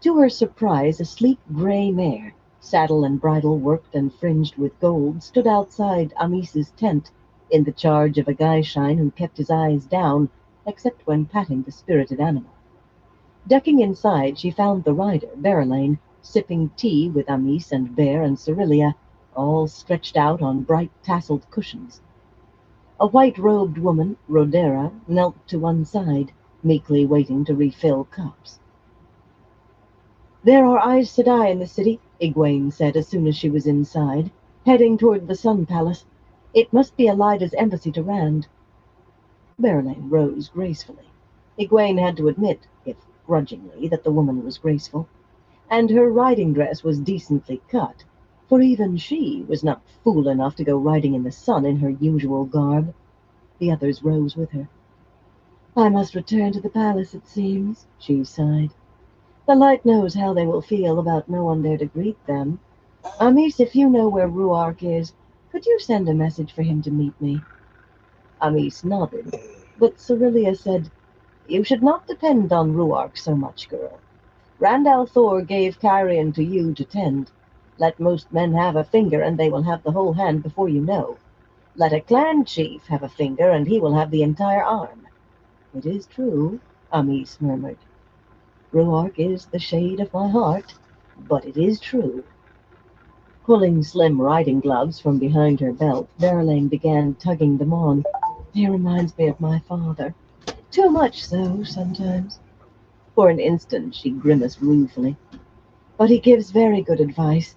To her surprise, a sleek gray mare, saddle and bridle worked and fringed with gold, stood outside Amis's tent, in the charge of a Gaishine who kept his eyes down, except when patting the spirited animal. Ducking inside, she found the rider, Berelain, sipping tea with Amis and Bear and Cerilia, all stretched out on bright tasseled cushions. A white-robed woman, Rodera, knelt to one side, meekly waiting to refill cups. "There are Aes Sedai in the city," Egwene said as soon as she was inside, "heading toward the Sun Palace. It must be Elaida's embassy to Rand." Berelain rose gracefully. Egwene had to admit, if grudgingly, that the woman was graceful, and her riding dress was decently cut, for even she was not fool enough to go riding in the sun in her usual garb. The others rose with her. "I must return to the palace, it seems," she sighed. "The light knows how they will feel about no one there to greet them. Amis, if you know where Ruark is, could you send a message for him to meet me?" Amis nodded, but Cerilia said, "You should not depend on Ruark so much, girl. Rand al'Thor gave Kyrian to you to tend. Let most men have a finger, and they will have the whole hand before you know. Let a clan chief have a finger, and he will have the entire arm." "It is true," Amis murmured. "Ruark is the shade of my heart, but it is true." Pulling slim riding gloves from behind her belt, Berelain began tugging them on. "He reminds me of my father. Too much so, sometimes." For an instant she grimaced ruefully. "But he gives very good advice,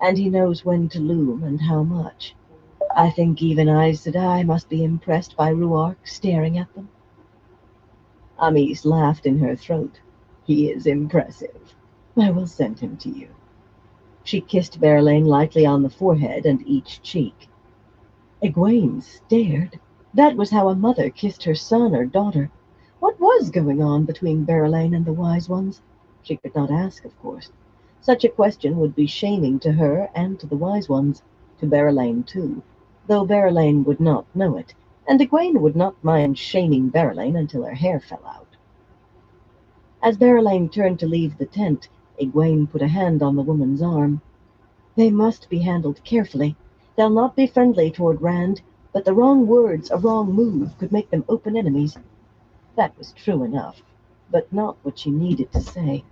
and he knows when to loom and how much. I think even Aes Sedai must be impressed by Ruark staring at them." Amis laughed in her throat. "He is impressive. I will send him to you." She kissed Berelain lightly on the forehead and each cheek. Egwene stared. That was how a mother kissed her son or daughter. What was going on between Berelain and the Wise Ones? She could not ask, of course. Such a question would be shaming to her and to the Wise Ones, to Berelain too, though Berelain would not know it, and Egwene would not mind shaming Berelain until her hair fell out. As Berelain turned to leave the tent, Egwene put a hand on the woman's arm. "They must be handled carefully. They'll not be friendly toward Rand, but the wrong words, a wrong move, could make them open enemies." That was true enough, but not what she needed to say.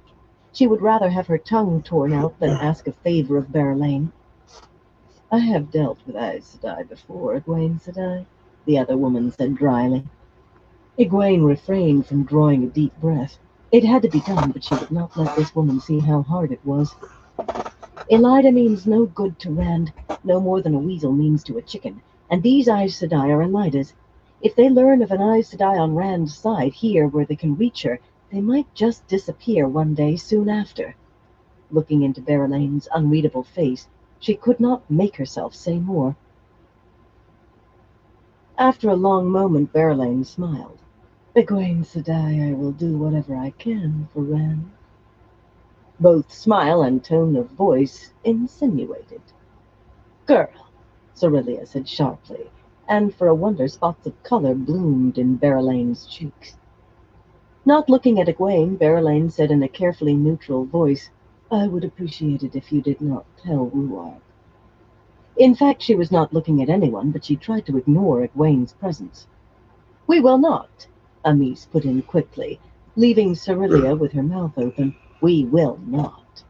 She would rather have her tongue torn out than ask a favor of Berelain. I have dealt with Aes Sedai before, Egwene Sedai, the other woman said dryly. Egwene refrained from drawing a deep breath. It had to be done, but she would not let this woman see how hard it was. Elida means no good to Rand, no more than a weasel means to a chicken, and these Aes Sedai are Elida's. If they learn of an Aes Sedai on Rand's side here where they can reach her, they might just disappear one day soon after. Looking into Berelane's unreadable face, she could not make herself say more. After a long moment, Berelane smiled. Egwene Sedai, I will do whatever I can for Rand. Both smile and tone of voice insinuated. Girl, Cerelia said sharply, and for a wonder spots of color bloomed in Berelane's cheeks. Not looking at Egwene, Berelane said in a carefully neutral voice, I would appreciate it if you did not tell Ruark. In fact, she was not looking at anyone, but she tried to ignore Egwene's presence. We will not, Amis put in quickly, leaving Cerelia with her mouth open. We will not.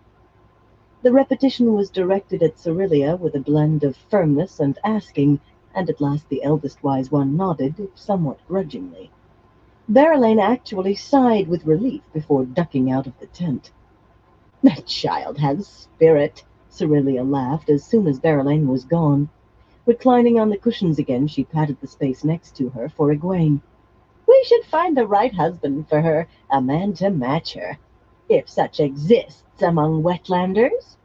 The repetition was directed at Cerelia with a blend of firmness and asking, and at last the eldest wise one nodded, if somewhat grudgingly. Berelane actually sighed with relief before ducking out of the tent. That child has spirit, Cerelia laughed as soon as Berelane was gone. Reclining on the cushions again, she patted the space next to her for Egwene. We should find the right husband for her, a man to match her, if such exists among wetlanders.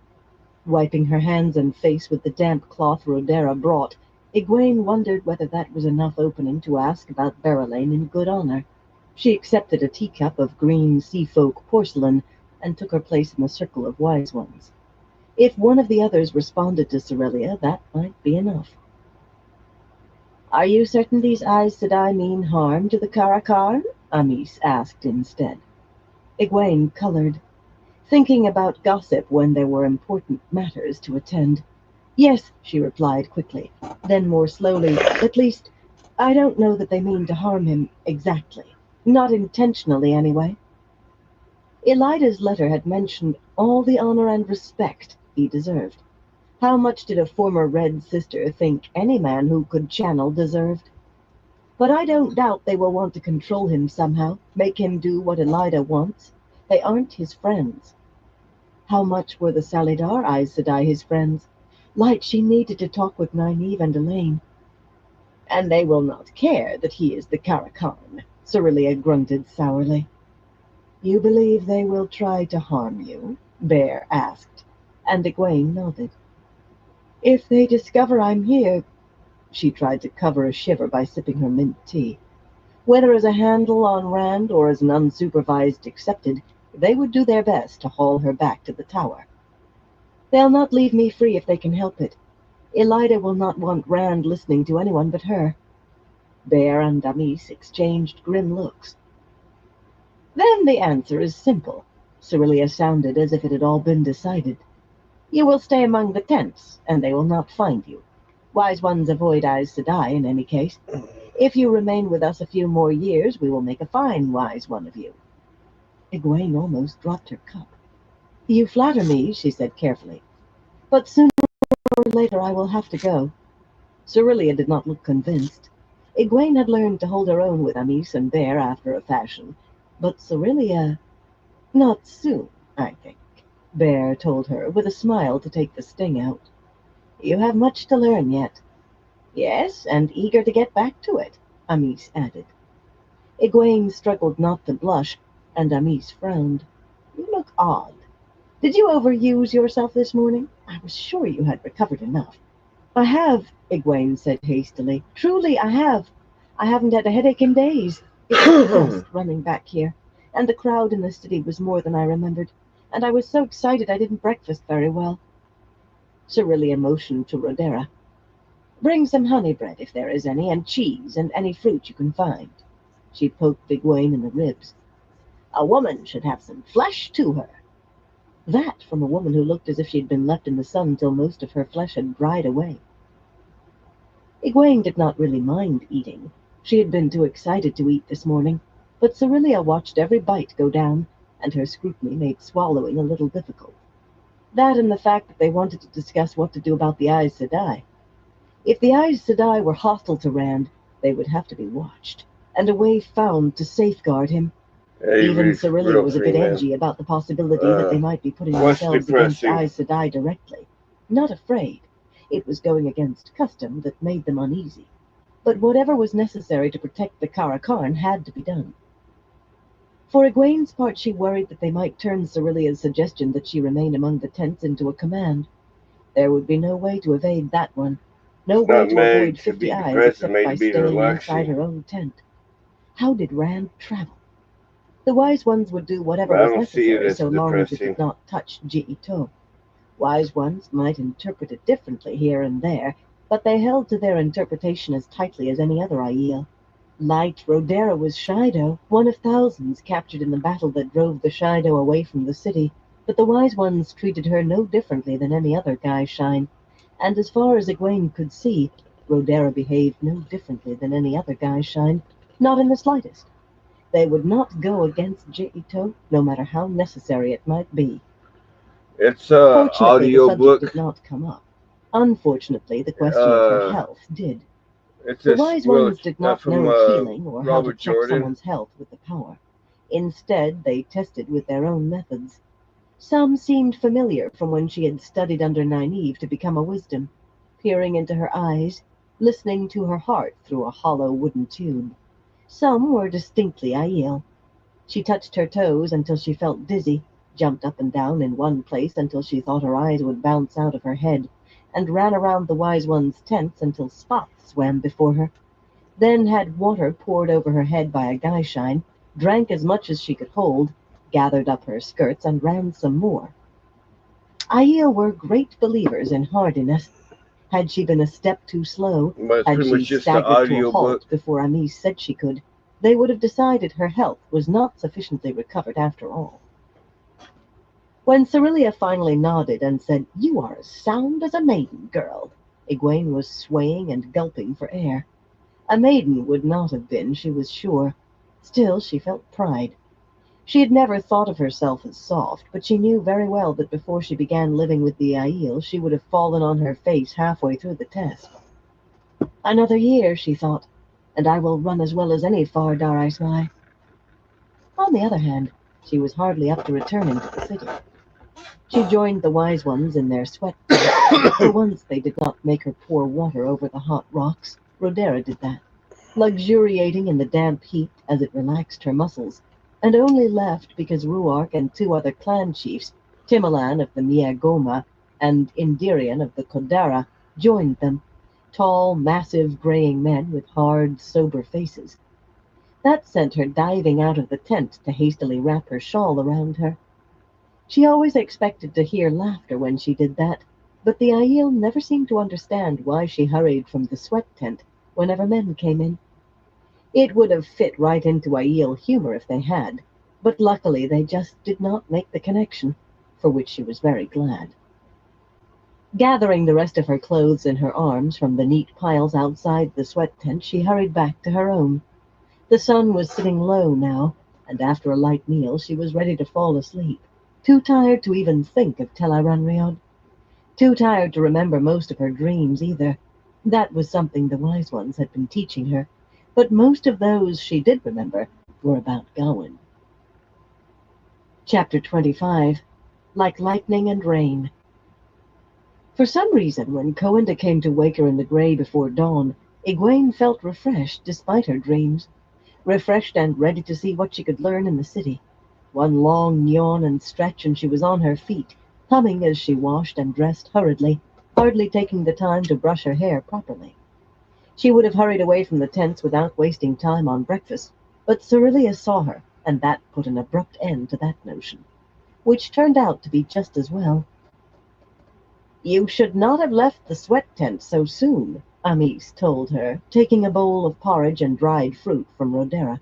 Wiping her hands and face with the damp cloth Rodera brought, Egwene wondered whether that was enough opening to ask about Berelane in good honor. She accepted a teacup of green sea-folk porcelain and took her place in the circle of wise ones. If one of the others responded to Cerelia, that might be enough. Are you certain these Aes Sedai mean harm to the Karakarn? Amis asked instead. Egwene colored, thinking about gossip when there were important matters to attend. Yes, she replied quickly. Then more slowly, at least, I don't know that they mean to harm him exactly. Not intentionally, anyway. Elida's letter had mentioned all the honor and respect he deserved. How much did a former Red sister think any man who could channel deserved? But I don't doubt they will want to control him somehow, make him do what Elida wants. They aren't his friends. How much were the Salidar Aes Sedai his friends? Light, she needed to talk with Nynaeve and Elaine. And they will not care that he is the Karakarn, Cerelia grunted sourly. You believe they will try to harm you? Bear asked, and Egwene nodded. If they discover I'm here, she tried to cover a shiver by sipping her mint tea. Whether as a handle on Rand or as an unsupervised accepted, they would do their best to haul her back to the tower. They'll not leave me free if they can help it. Elida will not want Rand listening to anyone but her. Bear and Amis exchanged grim looks. Then the answer is simple. Cerelia sounded as if it had all been decided. You will stay among the tents, and they will not find you. Wise ones avoid Aes Sedai in any case. If you remain with us a few more years, we will make a fine wise one of you. Egwene almost dropped her cup. You flatter me, she said carefully. But sooner or later I will have to go. Cerelia did not look convinced. Egwene had learned to hold her own with Amis and Bear after a fashion, but Cerelia... Not soon, I think, Bear told her, with a smile to take the sting out. You have much to learn yet. Yes, and eager to get back to it, Amis added. Egwene struggled not to blush, and Amis frowned. You look odd. Did you overuse yourself this morning? I was sure you had recovered enough. I have, Egwene said hastily. Truly, I have. I haven't had a headache in days. It was just running back here, and the crowd in the city was more than I remembered, and I was so excited I didn't breakfast very well. Cerelia motioned to Rodera. Bring some honey bread, if there is any, and cheese, and any fruit you can find. She poked Egwene in the ribs. A woman should have some flesh to her. That from a woman who looked as if she'd been left in the sun till most of her flesh had dried away. Egwene did not really mind eating. She had been too excited to eat this morning, but Cerelia watched every bite go down, and her scrutiny made swallowing a little difficult. That and the fact that they wanted to discuss what to do about the Aes Sedai. If the Aes Sedai were hostile to Rand, they would have to be watched, and a way found to safeguard him. Hey, Even read Cerelia real was a free, bit man. edgy about the possibility that they might be putting What's themselves against depressing? Aes Sedai directly. Not afraid. It was going against custom that made them uneasy. But whatever was necessary to protect the Karakarn had to be done. For Egwene's part, she worried that they might turn Cerelia's suggestion that she remain among the tents into a command. There would be no way to evade that one. No It's way not to avoid made to 50 be eyes depressed, it's except made by to be staying inside relaxing. her own tent. How did Rand travel? The wise ones would do whatever But I was don't see it necessary as so long as it depressing. did not touch Ji'ito. Wise ones might interpret it differently here and there, but they held to their interpretation as tightly as any other Aiel. Light Rodera was Shido, one of thousands captured in the battle that drove the Shido away from the city, but the Wise Ones treated her no differently than any other Guy Shine, and as far as Egwene could see, Rodera behaved no differently than any other Guy Shine, not in the slightest. They would not go against Ji'ito, no matter how necessary it might be. It's a Fortunately, the audio subject did book. not come up. Unfortunately, the question of her health did. It's The a Wise well, Ones did not from know of healing or how to Robert check Jordan. someone's health with the power. Instead, they tested with their own methods. Some seemed familiar from when she had studied under Nynaeve to become a wisdom, peering into her eyes, listening to her heart through a hollow wooden tube. Some were distinctly Aiel. She touched her toes until she felt dizzy, jumped up and down in one place until she thought her eyes would bounce out of her head, and ran around the Wise One's tents until spots swam before her, then had water poured over her head by a Gaishine, drank as much as she could hold, gathered up her skirts, and ran some more. Aiel were great believers in hardiness. Had she been a step too slow, But it's had pretty she much just an staggered to a audio book. halt before Amis said she could, they would have decided her health was not sufficiently recovered after all. When Cerelia finally nodded and said, "You are as sound as a maiden, girl," Egwene was swaying and gulping for air. A maiden would not have been, she was sure. Still, she felt pride. She had never thought of herself as soft, but she knew very well that before she began living with the Aiel, she would have fallen on her face halfway through the test. Another year, she thought, and I will run as well as any Far Dar-I-Smai. On the other hand, she was hardly up to returning to the city. She joined the Wise Ones in their sweat tent. For once they did not make her pour water over the hot rocks. Rodera did that, luxuriating in the damp heat as it relaxed her muscles, and only left because Ruark and two other clan chiefs, Timolan of the Miagoma and Indirian of the Kodara, joined them, tall, massive, graying men with hard, sober faces. That sent her diving out of the tent to hastily wrap her shawl around her. She always expected to hear laughter when she did that, but the Aiel never seemed to understand why she hurried from the sweat tent whenever men came in. It would have fit right into Aiel humor if they had, but luckily they just did not make the connection, for which she was very glad. Gathering the rest of her clothes in her arms from the neat piles outside the sweat tent, she hurried back to her own. The sun was sitting low now, and after a light meal she was ready to fall asleep, too tired to even think of Tel'aran'rhiod, too tired to remember most of her dreams either. That was something the Wise Ones had been teaching her, but most of those she did remember were about Gawain. Chapter 25. Like Lightning and Rain. For some reason, when Coenda came to wake her in the gray before dawn, Egwene felt refreshed despite her dreams, refreshed and ready to see what she could learn in the city. One long yawn and stretch and she was on her feet, humming as she washed and dressed hurriedly, hardly taking the time to brush her hair properly. She would have hurried away from the tents without wasting time on breakfast, but Cerelia saw her, and that put an abrupt end to that notion, which turned out to be just as well. "You should not have left the sweat tent so soon," Amis told her, taking a bowl of porridge and dried fruit from Rodera.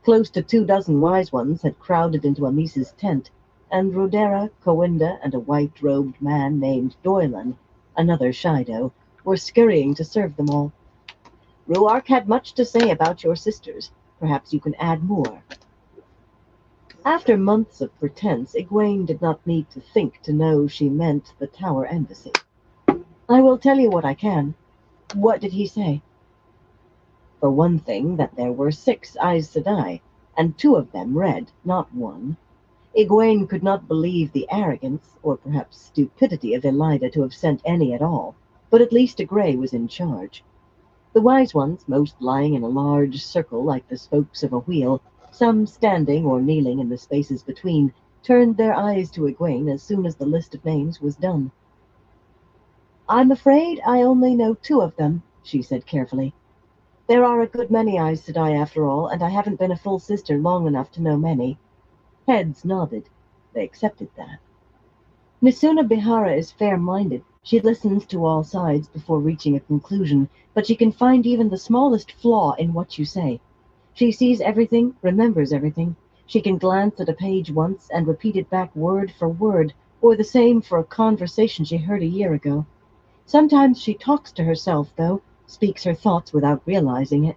Close to 24 Wise Ones had crowded into Amis's tent, and Rodera, Coenda, and a white-robed man named Doylan, another Shido, were scurrying to serve them all. "Ruark had much to say about your sisters. Perhaps you can add more." After months of pretense, Egwene did not need to think to know she meant the Tower Embassy. I will tell you what I can. What did he say? For one thing, that there were 6 Aes Sedai, and 2 of them red, not 1. Egwene could not believe the arrogance, or perhaps stupidity, of Elida to have sent any at all, but at least a Grey was in charge. The wise ones, most lying in a large circle like the spokes of a wheel, some standing or kneeling in the spaces between, turned their eyes to Egwene as soon as the list of names was done. "I'm afraid I only know 2 of them," she said carefully. "There are a good many Aes Sedai after all, and I haven't been a full sister long enough to know many." Heads nodded. They accepted that. Nisuna Bihara is fair-minded. She listens to all sides before reaching a conclusion, but she can find even the smallest flaw in what you say. She sees everything, remembers everything. She can glance at a page once and repeat it back word for word, or the same for a conversation she heard a year ago. Sometimes she talks to herself, though, speaks her thoughts without realizing it.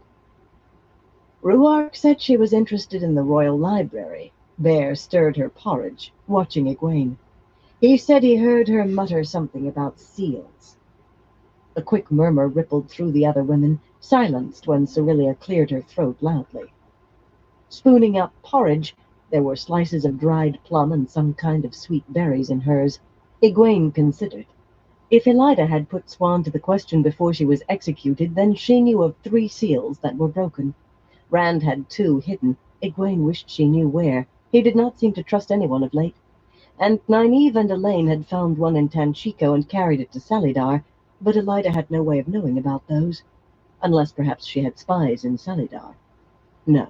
Ruark said she was interested in the Royal Library. Bear stirred her porridge, watching Egwene. He said he heard her mutter something about seals. A quick murmur rippled through the other women, silenced when Cerelia cleared her throat loudly. Spooning up porridge, there were slices of dried plum and some kind of sweet berries in hers. Egwene considered. If Elida had put Swan to the question before she was executed, then she knew of 3 seals that were broken. Rand had 2 hidden. Egwene wished she knew where. He did not seem to trust anyone of late. And Nynaeve and Elaine had found one in Tanchico and carried it to Salidar, but Elida had no way of knowing about those. Unless perhaps she had spies in Salidar. No,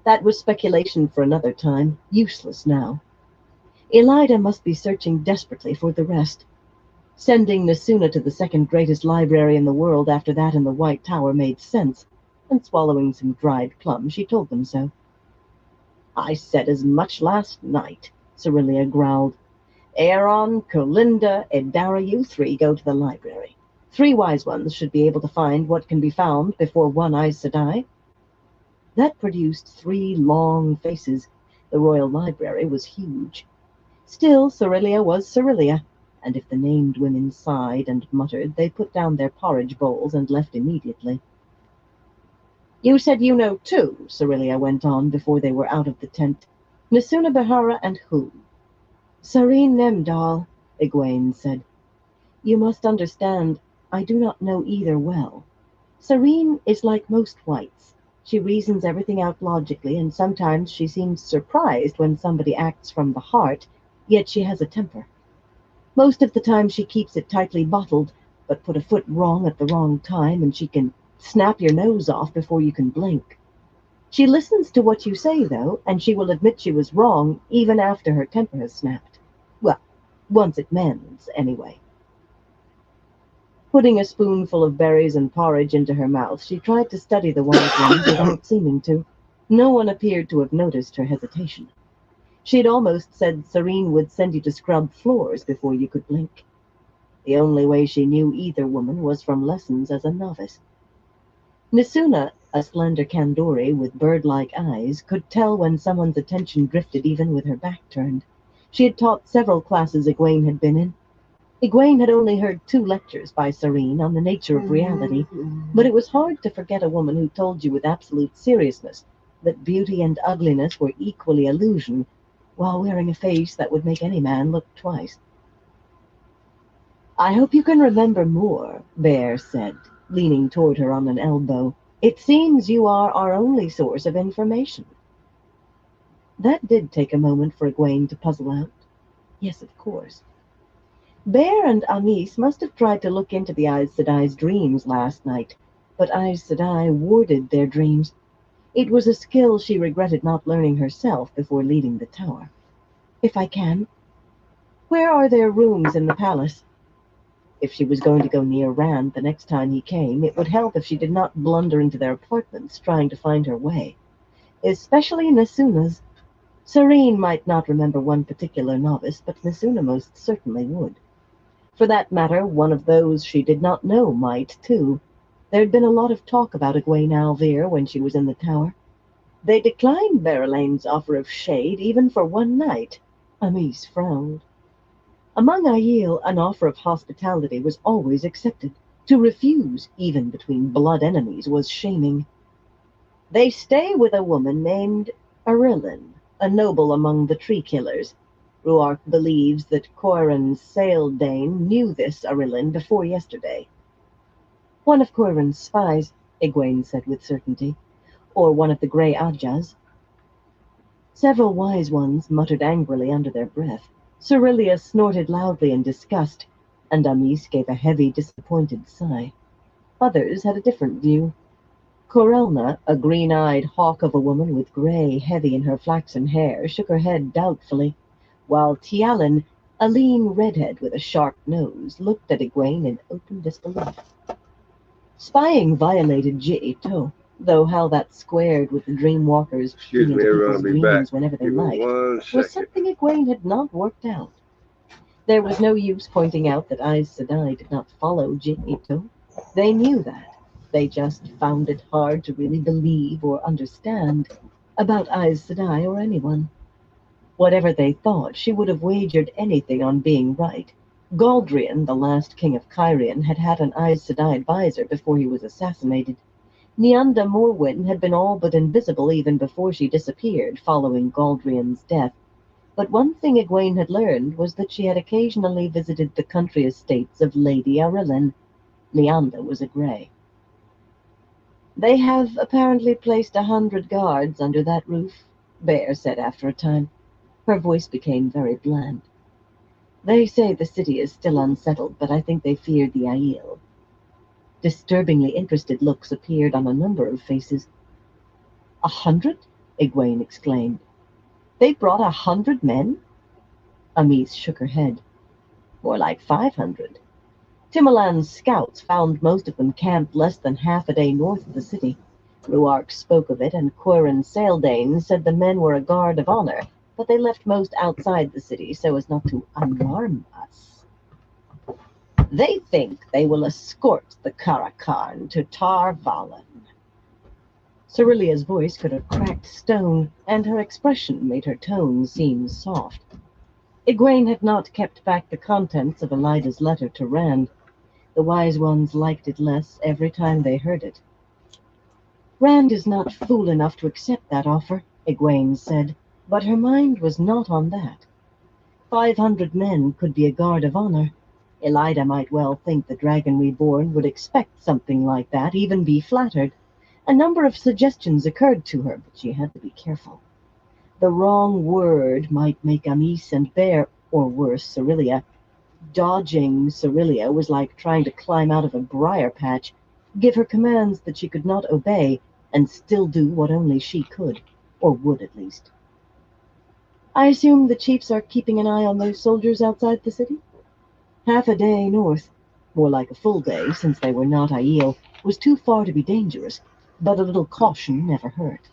that was speculation for another time, useless now. Elida must be searching desperately for the rest. Sending Nisuna to the 2nd greatest library in the world after that in the White Tower made sense, and swallowing some dried plum, she told them so. "I said as much last night," Cerelia growled. "Aeron, Kolinda, Edara, you 3 go to the library. 3 wise ones should be able to find what can be found before 1 Aes Sedai." That produced 3 long faces. The Royal Library was huge. Still, Cerelia was Cerelia, and if the named women sighed and muttered, they put down their porridge bowls and left immediately. "You said you know 2, Cerelia went on before they were out of the tent. "Nisuna Behara and who?" "Sareen Nemdal," Egwene said. "You must understand, I do not know either well. Sareen is like most whites. She reasons everything out logically, and sometimes she seems surprised when somebody acts from the heart, yet she has a temper. Most of the time she keeps it tightly bottled, but put a foot wrong at the wrong time and she can snap your nose off before you can blink. She listens to what you say, though, and she will admit she was wrong even after her temper has snapped. Well, once it mends, anyway." Putting a spoonful of berries and porridge into her mouth, she tried to study the wise ones without seeming to. No one appeared to have noticed her hesitation. She'd almost said Sareen would send you to scrub floors before you could blink. The only way she knew either woman was from lessons as a novice. Nisuna, a slender Kandori with bird-like eyes, could tell when someone's attention drifted even with her back turned. She had taught several classes Egwene had been in. Egwene had only heard 2 lectures by Sareen on the nature of reality, but it was hard to forget a woman who told you with absolute seriousness that beauty and ugliness were equally illusion, while wearing a face that would make any man look twice. "I hope you can remember more," Bear said, leaning toward her on an elbow. "It seems you are our only source of information." That did take a moment for Egwene to puzzle out. Yes, of course. Bear and Amis must have tried to look into the Aes Sedai's dreams last night, but Aes Sedai warded their dreams. It was a skill she regretted not learning herself before leaving the tower. "If I can. Where are their rooms in the palace?" If she was going to go near Rand the next time he came, it would help if she did not blunder into their apartments trying to find her way. Especially Nisuna's. Sareen might not remember one particular novice, but Nisuna most certainly would. For that matter, one of those she did not know might, too. There had been a lot of talk about Egwene Alvear when she was in the tower. They declined Berelane's offer of shade even for one night. Amis frowned. Among Aiel, an offer of hospitality was always accepted. To refuse, even between blood enemies, was shaming. They stay with a woman named Arilyn, a noble among the Tree Killers. Ruark believes that Coiran's Saildane knew this Arilyn before yesterday. One of Coiran's spies, Egwene said with certainty, or one of the Grey Adjas. Several wise ones muttered angrily under their breath. Cerelia snorted loudly in disgust, and Amis gave a heavy, disappointed sigh. Others had a different view. Corelna, a green-eyed hawk of a woman with gray heavy in her flaxen hair, shook her head doubtfully, while Tialan, a lean redhead with a sharp nose, looked at Egwene in open disbelief. Spying violated Ji'ito, though how that squared with the Dreamwalkers Excuse peeking me, into everyone. people's I'll be back. dreams whenever they Give me liked one was second. something Egwene had not worked out. There was no use pointing out that Aes Sedai did not follow Ji'ito. They knew that. They just found it hard to really believe or understand about Aes Sedai or anyone. Whatever they thought, she would have wagered anything on being right. Galdrian, the last king of Cairhien, had had an Aes Sedai advisor before he was assassinated. Nianda Morwyn had been all but invisible even before she disappeared following Galdrian's death. But one thing Egwene had learned was that she had occasionally visited the country estates of Lady Arilyn. Nianda was a Grey. They have apparently placed 100 guards under that roof, Bear said after a time. Her voice became very bland. They say the city is still unsettled, but I think they fear the Aiel. Disturbingly interested looks appeared on a number of faces. 100? Egwene exclaimed. They brought 100 men? Amis shook her head. More like 500. Timolan's scouts found most of them camped less than half a day north of the city. Ruark spoke of it, and Coiran Saildane said the men were a guard of honor, but they left most outside the city so as not to alarm us. They think they will escort the Karakarn to Tar Valon. Cerilia's voice could have cracked stone, and her expression made her tone seem soft. Egwene had not kept back the contents of Elida's letter to Rand. The wise ones liked it less every time they heard it. Rand is not fool enough to accept that offer, Egwene said, but her mind was not on that. 500 men could be a guard of honor. Elida might well think the Dragon Reborn would expect something like that, even be flattered. A number of suggestions occurred to her, but she had to be careful. The wrong word might make Amis and Bear, or worse, Cerelia. Dodging Cerelia was like trying to climb out of a briar patch, give her commands that she could not obey, and still do what only she could, or would at least. I assume the chiefs are keeping an eye on those soldiers outside the city? Half a day north, more like a full day since they were not Aiel, was too far to be dangerous, but a little caution never hurt.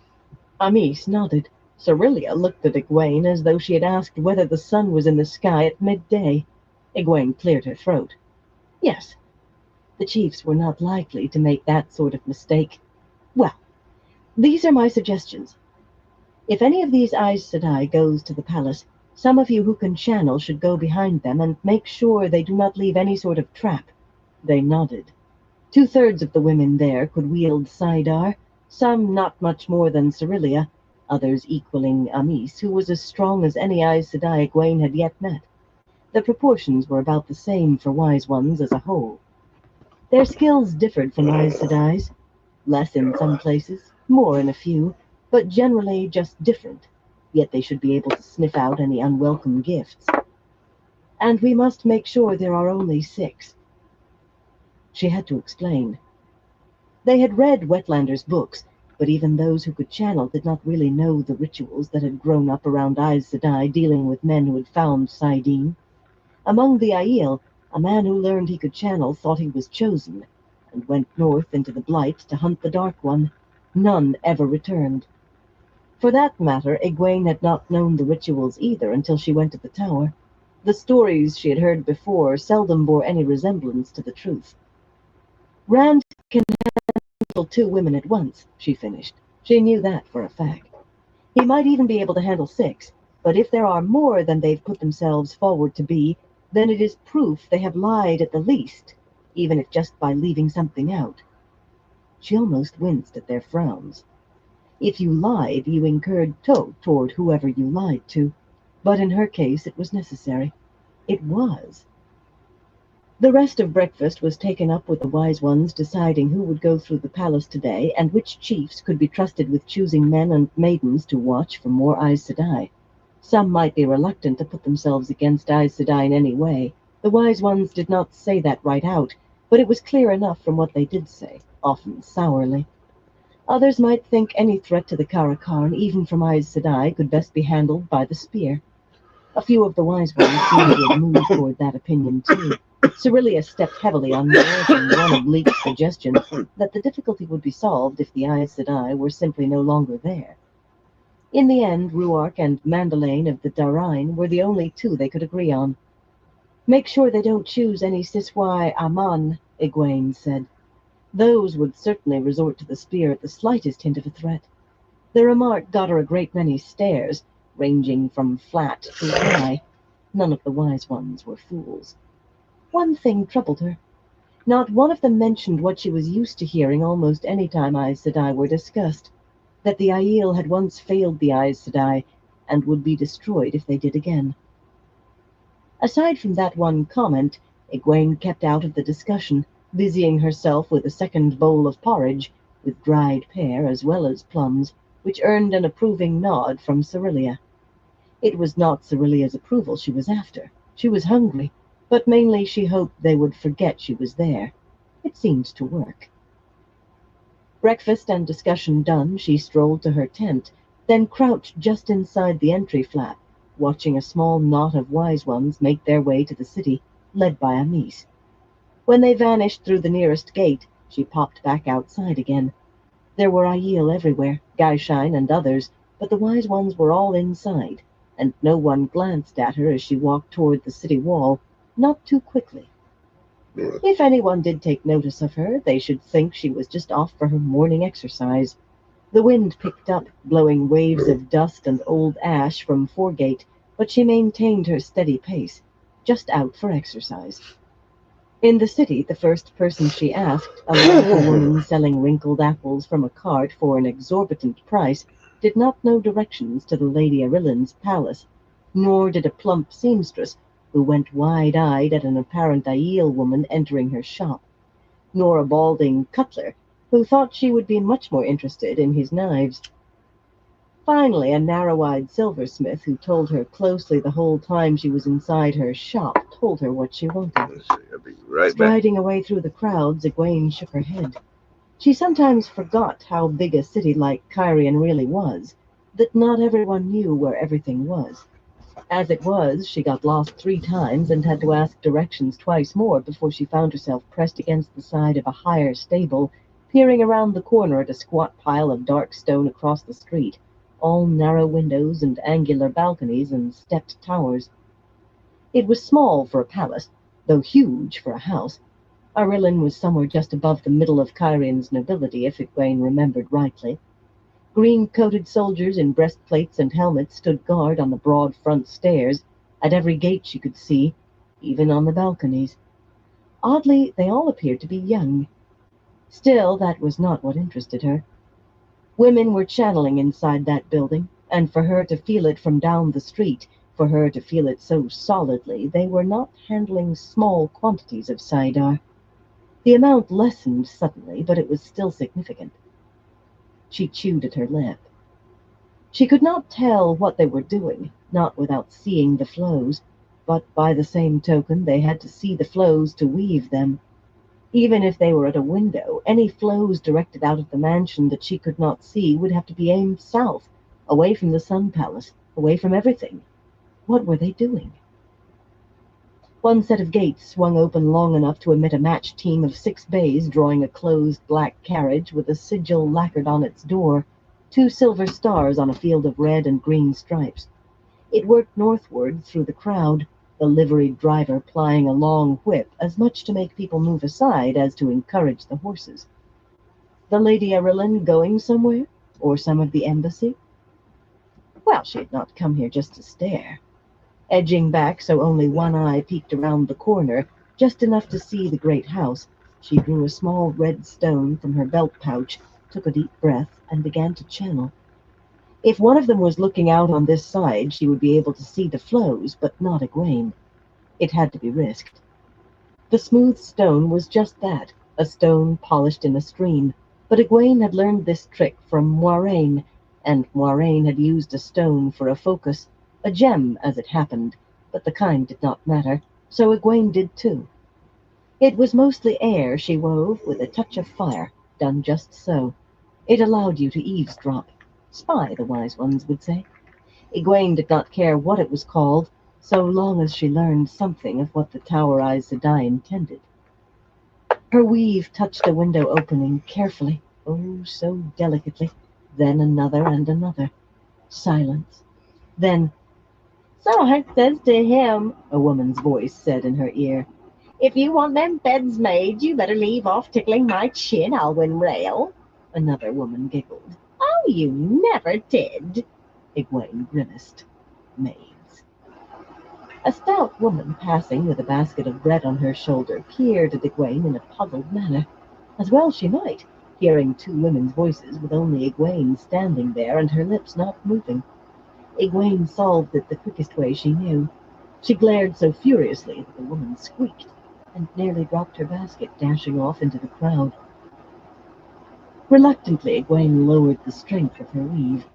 Amis nodded. Cerelia looked at Egwene as though she had asked whether the sun was in the sky at midday. Egwene cleared her throat. Yes, the chiefs were not likely to make that sort of mistake. Well, these are my suggestions. If any of these Aes Sedai goes to the palace, some of you who can channel should go behind them and make sure they do not leave any sort of trap. They nodded. 2/3 of the women there could wield Saidar, some not much more than Cerelia, others equaling Amis, who was as strong as any Aes Sedai Egwene had yet met. The proportions were about the same for wise ones as a whole. Their skills differed from Aes Sedai's, less in some places, more in a few, but generally just different, yet they should be able to sniff out any unwelcome gifts. And we must make sure there are only 6. She had to explain. They had read Wetlander's books, but even those who could channel did not really know the rituals that had grown up around Aes Sedai dealing with men who had found Saidin. Among the Aiel, a man who learned he could channel thought he was chosen, and went north into the Blight to hunt the Dark One. None ever returned. For that matter, Egwene had not known the rituals either until she went to the tower. The stories she had heard before seldom bore any resemblance to the truth. Rand can handle 2 women at once, she finished. She knew that for a fact. He might even be able to handle 6, but if there are more than they've put themselves forward to be, then it is proof they have lied at the least, even if just by leaving something out. She almost winced at their frowns. If you lied, you incurred tow toward whoever you lied to. But in her case, it was necessary. It was. The rest of breakfast was taken up with the wise ones deciding who would go through the palace today and which chiefs could be trusted with choosing men and maidens to watch for more Aes Sedai. Some might be reluctant to put themselves against Aes Sedai in any way. The wise ones did not say that right out, but it was clear enough from what they did say, often sourly. Others might think any threat to the Karakarn, even from Aes Sedai, could best be handled by the spear. A few of the wise ones seemed to have moved toward that opinion too. Cerelia stepped heavily on more than one oblique suggestion that the difficulty would be solved if the Aes Sedai were simply no longer there. In the end, Ruark and Mandalane of the Darine were the only two they could agree on. "Make sure they don't choose any Siswai Aman," Egwene said. "Those would certainly resort to the spear at the slightest hint of a threat." The remark got her a great many stares, ranging from flat to high. None of the wise ones were fools. One thing troubled her. Not one of them mentioned what she was used to hearing almost any time Aes Sedai were discussed, that the Aiel had once failed the Aes Sedai and would be destroyed if they did again. Aside from that one comment, Egwene kept out of the discussion, busying herself with a second bowl of porridge, with dried pear as well as plums, which earned an approving nod from Cerelia. It was not Cerelia's approval she was after. She was hungry, but mainly she hoped they would forget she was there. It seemed to work. Breakfast and discussion done, she strolled to her tent, then crouched just inside the entry flap, watching a small knot of wise ones make their way to the city, led by Amis. When they vanished through the nearest gate, she popped back outside again. There were Aiel everywhere, Gaishine and others, but the wise ones were all inside, and no one glanced at her as she walked toward the city wall, not too quickly. If anyone did take notice of her, they should think she was just off for her morning exercise. The wind picked up, blowing waves of dust and old ash from Foregate, but she maintained her steady pace, just out for exercise. In the city, the first person she asked, a local woman selling wrinkled apples from a cart for an exorbitant price, did not know directions to the Lady Arillan's palace, nor did a plump seamstress who went wide-eyed at an apparent Aiel woman entering her shop, nor a balding cutler who thought she would be much more interested in his knives. Finally, a narrow-eyed silversmith who told her closely the whole time she was inside her shop told her what she wanted. Let's see, I'll be right back. Striding away through the crowds, Egwene shook her head. She sometimes forgot how big a city like Cairhien really was, that not everyone knew where everything was. As it was, she got lost 3 times and had to ask directions twice more before she found herself pressed against the side of a higher stable, peering around the corner at a squat pile of dark stone across the street, all narrow windows and angular balconies and stepped towers. It was small for a palace, though huge for a house. Arillan was somewhere just above the middle of Cairhien's nobility, if Egwene remembered rightly. Green-coated soldiers in breastplates and helmets stood guard on the broad front stairs, at every gate she could see, even on the balconies. Oddly, they all appeared to be young. Still, that was not what interested her. Women were channeling inside that building, and for her to feel it from down the street, for her to feel it so solidly, they were not handling small quantities of saidar. The amount lessened suddenly, but it was still significant. She chewed at her lip. She could not tell what they were doing, not without seeing the flows, but by the same token they had to see the flows to weave them. Even if they were at a window, any flows directed out of the mansion that she could not see would have to be aimed south, away from the Sun Palace, away from everything. What were they doing? One set of gates swung open long enough to admit a matched team of 6 bays drawing a closed black carriage with a sigil lacquered on its door, 2 silver stars on a field of red and green stripes. It worked northward through the crowd, the liveried driver plying a long whip, as much to make people move aside as to encourage the horses. The Lady Arillan going somewhere? Or some of the embassy? Well, she had not come here just to stare. Edging back so only one eye peeked around the corner, just enough to see the great house, she drew a small red stone from her belt pouch, took a deep breath, and began to channel. If one of them was looking out on this side, she would be able to see the flows, but not Egwene. It had to be risked. The smooth stone was just that, a stone polished in a stream, but Egwene had learned this trick from Moiraine, and Moiraine had used a stone for a focus, a gem as it happened, but the kind did not matter, so Egwene did too. It was mostly air she wove with a touch of fire, done just so. It allowed you to eavesdrop. Spy, the wise ones would say. Egwene did not care what it was called, so long as she learned something of what the Tower Aes Sedai intended. Her weave touched a window opening carefully, oh, so delicately, then another and another. Silence. Then, "So I says to him," a woman's voice said in her ear, "if you want them beds made, you better leave off tickling my chin, Alwyn Rail." Another woman giggled. "Oh, you never did." Egwene grimaced. Maids. A stout woman passing with a basket of bread on her shoulder peered at Egwene in a puzzled manner, as well she might, hearing two women's voices with only Egwene standing there and her lips not moving. Egwene solved it the quickest way she knew. She glared so furiously that the woman squeaked and nearly dropped her basket, dashing off into the crowd. Reluctantly, Egwene lowered the strength of her weave.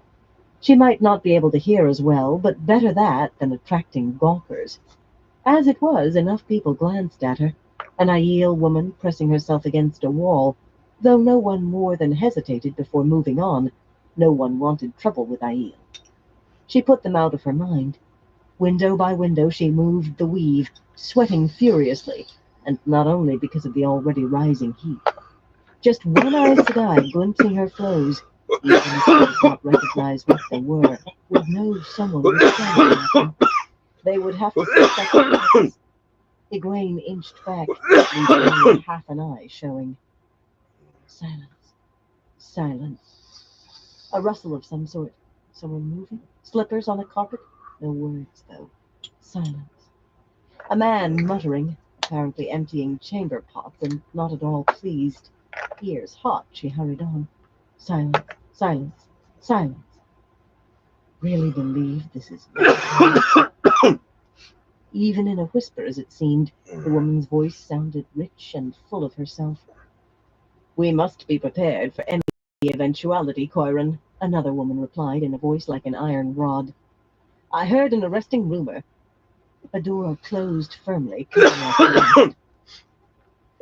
She might not be able to hear as well, but better that than attracting gawkers. As it was, enough people glanced at her, an Aiel woman pressing herself against a wall, though no one more than hesitated before moving on. No one wanted trouble with Aiel. She put them out of her mind. Window by window she moved the weave, sweating furiously, and not only because of the already rising heat. Just one Aes Sedai glimpsing her flows, even if she did not recognize what they were, would know someone was staring at them. They would have to suspect purpose. Egwene inched back, leaving only half an eye showing. Silence. Silence. A rustle of some sort. Someone moving? Slippers on a carpet? No words, though. Silence. A man muttering, apparently emptying chamber pots and not at all pleased. Ears hot, she hurried on. Silence, silence, silence. Really believe this is Even in a whisper, as it seemed, the woman's voice sounded rich and full of herself. "We must be prepared for any eventuality, Coiron," another woman replied in a voice like an iron rod. "I heard an arresting rumor." A door closed firmly, cutting off the rest.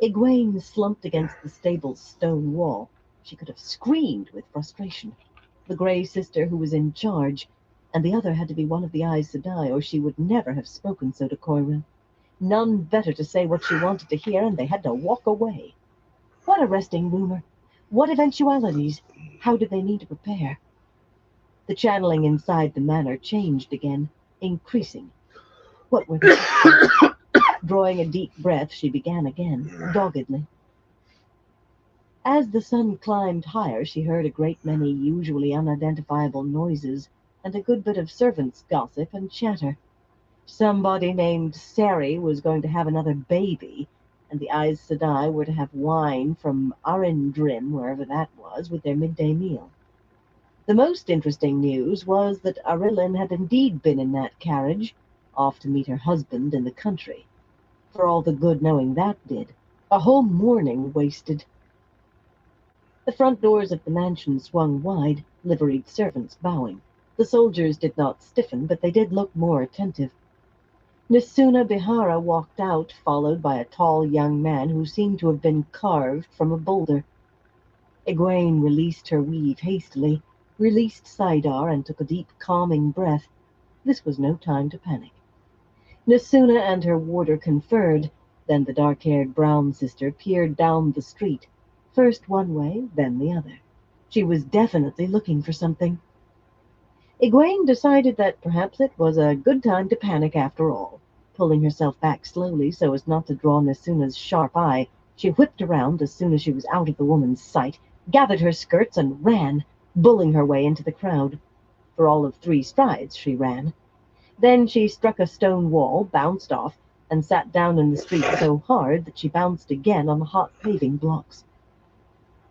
Egwene slumped against the stable's stone wall. She could have screamed with frustration. The Grey sister who was in charge, and the other had to be one of the Aes Sedai, or she would never have spoken so to Coiron. None better to say what she wanted to hear, and they had to walk away. What arresting rumor? What eventualities? How did they need to prepare? The channeling inside the manor changed again, increasing. What were they? Drawing a deep breath, she began again, doggedly. As the sun climbed higher, she heard a great many usually unidentifiable noises, and a good bit of servants' gossip and chatter. Somebody named Sari was going to have another baby, and the Aes Sedai were to have wine from Arendrim, wherever that was, with their midday meal. The most interesting news was that Arilyn had indeed been in that carriage, off to meet her husband in the country. For all the good knowing that did. A whole morning wasted. The front doors of the mansion swung wide, liveried servants bowing. The soldiers did not stiffen, but they did look more attentive. Nisuna Bihara walked out, followed by a tall young man who seemed to have been carved from a boulder. Egwene released her weave hastily, released Saidar, and took a deep, calming breath. This was no time to panic. Nisuna and her warder conferred, then the dark-haired brown sister peered down the street, first one way, then the other. She was definitely looking for something. Egwene decided that perhaps it was a good time to panic after all. Pulling herself back slowly so as not to draw Nisuna's sharp eye, she whipped around as soon as she was out of the woman's sight, gathered her skirts, and ran. bulling her way into the crowd. For all of 3 strides she ran. Then she struck a stone wall, bounced off, and sat down in the street so hard that she bounced again on the hot paving blocks.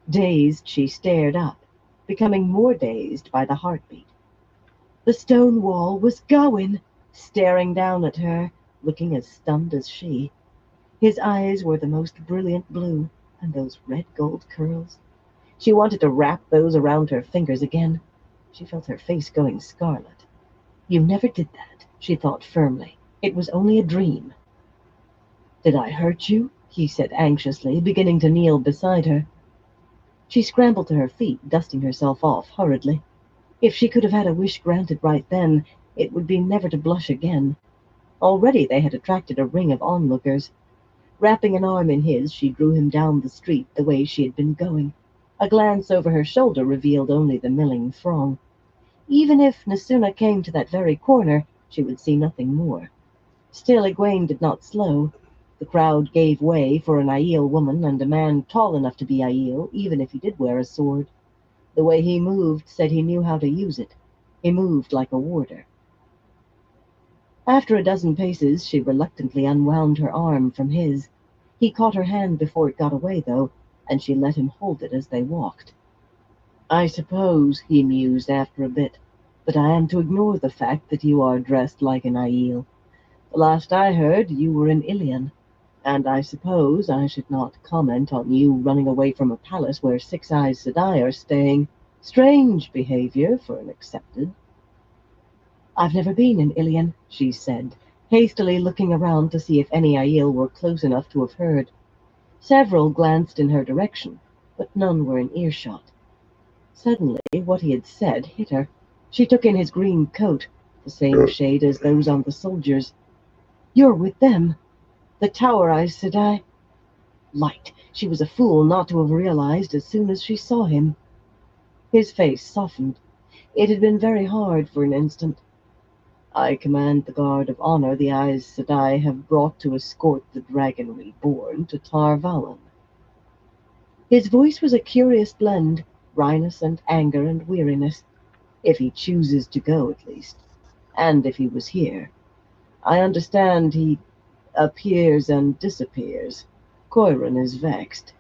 Dazed, she stared up, becoming more dazed by the heartbeat. The stone wall was Gawain, staring down at her, looking as stunned as she. His eyes were the most brilliant blue, and those red gold curls. She wanted to wrap those around her fingers again. She felt her face going scarlet. You never did that, she thought firmly. It was only a dream. Did I hurt you? He said anxiously, beginning to kneel beside her. She scrambled to her feet, dusting herself off hurriedly. If she could have had a wish granted right then, it would be never to blush again. Already they had attracted a ring of onlookers. Wrapping an arm in his, she drew him down the street the way she had been going. A glance over her shoulder revealed only the milling throng. Even if Nasuna came to that very corner, she would see nothing more. Still, Egwene did not slow. The crowd gave way for an Aiel woman and a man tall enough to be Aiel, even if he did wear a sword. The way he moved said he knew how to use it. He moved like a warder. After a dozen paces, she reluctantly unwound her arm from his. He caught her hand before it got away, though, and she let him hold it as they walked. I suppose, he mused after a bit, that I am to ignore the fact that you are dressed like an Aiel. The last I heard, you were an Ilian, and I suppose I should not comment on you running away from a palace where Six Eyes Sedai are staying. Strange behavior for an accepted. I've never been an Ilian, she said, hastily looking around to see if any Aiel were close enough to have heard. Several glanced in her direction, but none were in earshot. Suddenly, what he had said hit her. She took in his green coat, the same shade as those on the soldiers. You're with them. The Tower Eyes Sedai. Light. She was a fool not to have realized as soon as she saw him. His face softened. It had been very hard for an instant. I command the guard of honor the Aes Sedai have brought to escort the dragon reborn to Tar Valon. His voice was a curious blend, wryness and anger and weariness. If he chooses to go, at least. And if he was here. I understand he appears and disappears. Coiron is vexed.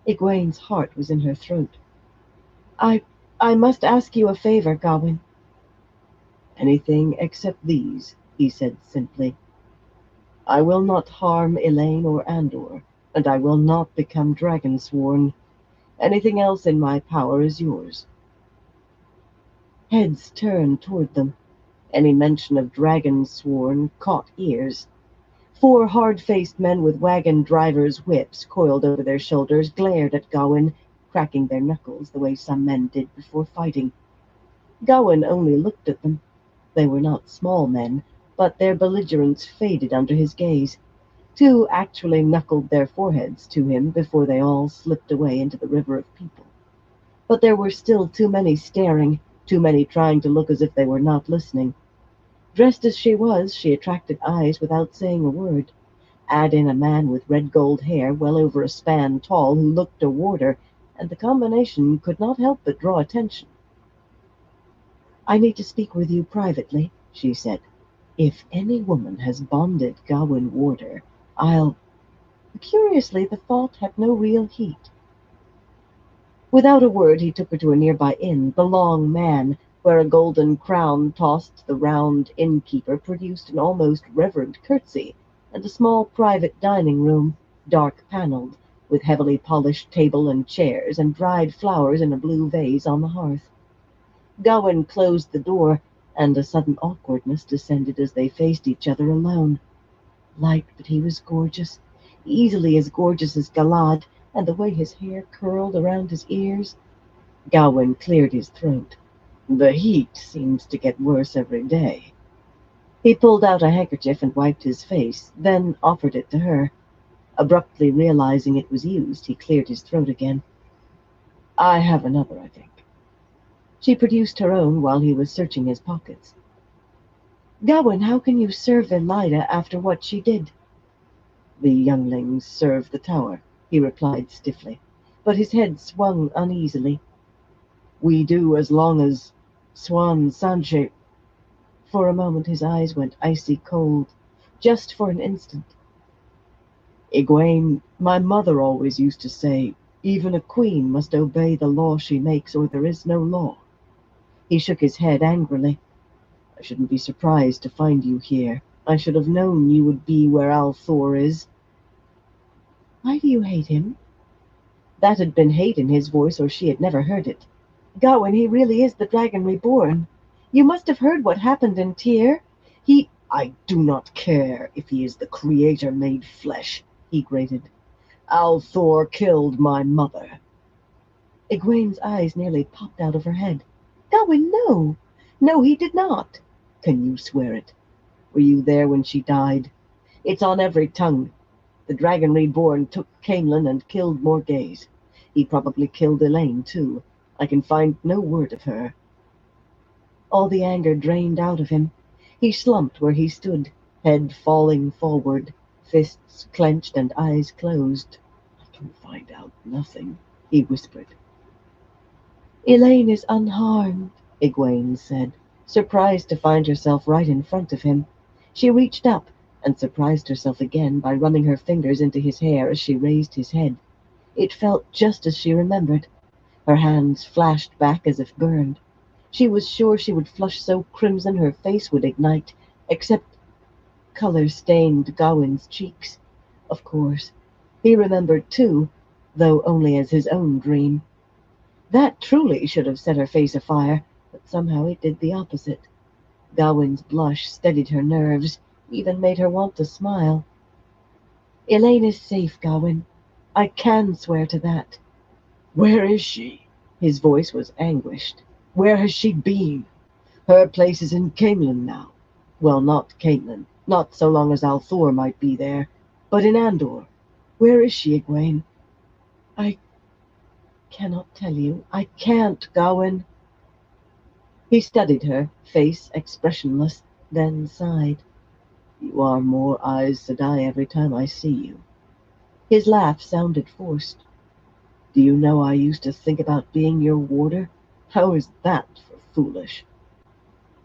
Egwene's heart was in her throat. I must ask you a favor, Gawain. Anything except these, he said simply. I will not harm Elaine or Andor, and I will not become dragon-sworn. Anything else in my power is yours. Heads turned toward them. Any mention of dragon-sworn caught ears. 4 hard-faced men with wagon drivers' whips coiled over their shoulders glared at Gawain, cracking their knuckles the way some men did before fighting. Gawain only looked at them. They were not small men, but their belligerence faded under his gaze. 2 actually knuckled their foreheads to him before they all slipped away into the river of people. But there were still too many staring, too many trying to look as if they were not listening. Dressed as she was, she attracted eyes without saying a word. Add in a man with red gold hair well over a span tall who looked a warder, and the combination could not help but draw attention. I need to speak with you privately, she said. If any woman has bonded Gawain Warder, I'll... Curiously, the thought had no real heat. Without a word, he took her to a nearby inn, the Long Man, where a golden crown tossed to the round innkeeper produced an almost reverent curtsy, and a small private dining room, dark-paneled, with heavily polished table and chairs and dried flowers in a blue vase on the hearth. Gawain closed the door, and a sudden awkwardness descended as they faced each other alone. Light, but he was gorgeous, easily as gorgeous as Galad, and the way his hair curled around his ears. Gawain cleared his throat. The heat seems to get worse every day. He pulled out a handkerchief and wiped his face, then offered it to her. Abruptly realizing it was used, he cleared his throat again. I have another, I think. She produced her own while he was searching his pockets. Gawain, how can you serve Elida after what she did? The younglings serve the tower, he replied stiffly, but his head swung uneasily. We do as long as Swan Sanche. For a moment his eyes went icy cold, just for an instant. Egwene, my mother always used to say, even a queen must obey the law she makes or there is no law. He shook his head angrily. I shouldn't be surprised to find you here. I should have known you would be where Althor is. Why do you hate him? That had been hate in his voice, or she had never heard it. Gawain, he really is the Dragon Reborn. You must have heard what happened in Tyr. I do not care if he is the creator made flesh, he grated. Althor killed my mother. Egwene's eyes nearly popped out of her head. Gawain, no! No, he did not. Can you swear it? Were you there when she died? It's on every tongue. The Dragon Reborn took Caemlyn and killed Morghese. He probably killed Elaine, too. I can find no word of her. All the anger drained out of him. He slumped where he stood, head falling forward, fists clenched and eyes closed. I can find out nothing, he whispered. Elaine is unharmed, Egwene said, surprised to find herself right in front of him. She reached up and surprised herself again by running her fingers into his hair as she raised his head. It felt just as she remembered. Her hands flashed back as if burned. She was sure she would flush so crimson her face would ignite, except color stained Gawain's cheeks. Of course. He remembered, too, though only as his own dream. That truly should have set her face afire, but somehow it did the opposite. Gawain's blush steadied her nerves, even made her want to smile. Elaine is safe, Gawain. I can swear to that. Where is she? His voice was anguished. Where has she been? Her place is in Caemlyn now. Well, not Caitlin. Not so long as Althor might be there. But in Andor. Where is she, Egwene? I cannot tell you. I can't, Gawain. He studied her, face expressionless, then sighed. You are more Aes Sedai every time I see you. His laugh sounded forced. Do you know I used to think about being your warder? How is that for foolish?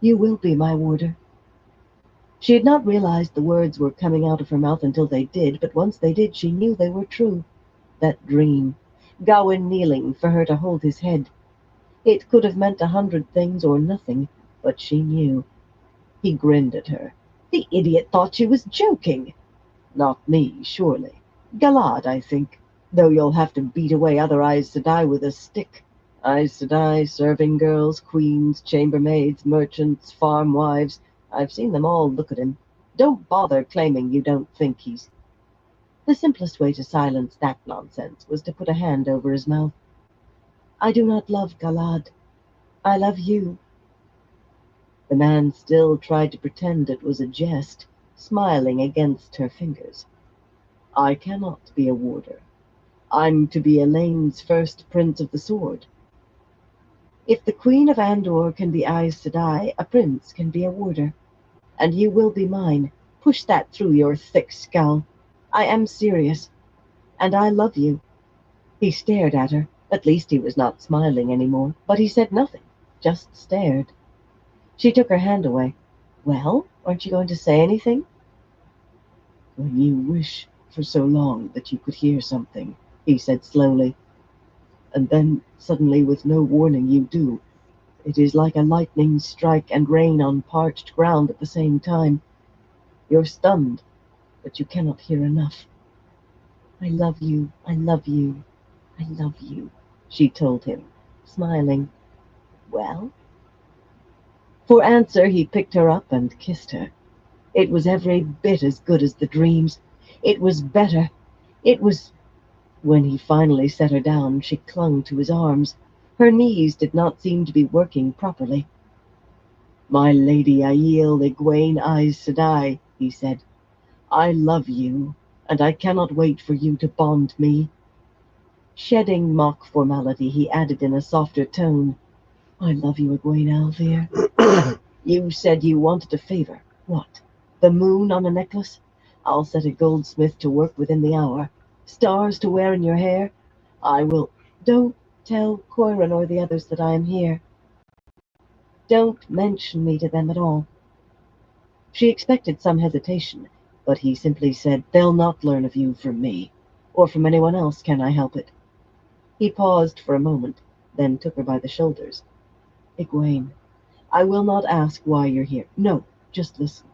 You will be my warder. She had not realized the words were coming out of her mouth until they did, but once they did, she knew they were true. That dream. Gawain kneeling for her to hold his head. It could have meant 100 things or nothing, but she knew. He grinned at her. The idiot thought she was joking. Not me, surely. Galad, I think. Though you'll have to beat away other Aes Sedai with a stick. Aes Sedai, serving girls, queens, chambermaids, merchants, farm wives. I've seen them all look at him. Don't bother claiming you don't think he's... The simplest way to silence that nonsense was to put a hand over his mouth. I do not love Galad. I love you. The man still tried to pretend it was a jest, smiling against her fingers. I cannot be a warder. I'm to be Elaine's first prince of the sword. If the Queen of Andor can be Aes Sedai, a prince can be a warder. And you will be mine. Push that through your thick skull. I am serious. And I love you. He stared at her. At least he was not smiling anymore. But he said nothing, just stared. She took her hand away. Well, aren't you going to say anything? When you wish for so long that you could hear something, he said slowly. And then, suddenly, with no warning, you do. It is like a lightning strike and rain on parched ground at the same time. You're stunned, but you cannot hear enough. I love you, I love you, I love you, she told him, smiling. Well? For answer, he picked her up and kissed her. It was every bit as good as the dreams. It was better. It was... When he finally set her down, she clung to his arms. Her knees did not seem to be working properly. My lady Aiel Egwene Aes Sedai, he said. I love you, and I cannot wait for you to bond me. Shedding mock formality, he added in a softer tone, I love you, Egwene Alvir. You said you wanted a favor. What? The moon on a necklace? I'll set a goldsmith to work within the hour. Stars to wear in your hair? I will... Don't Tell Coiron or the others that I am here. Don't mention me to them at all." She expected some hesitation, but he simply said, "They'll not learn of you from me, or from anyone else, can I help it?" He paused for a moment, then took her by the shoulders. "Egwene, I will not ask why you're here. No, just listen.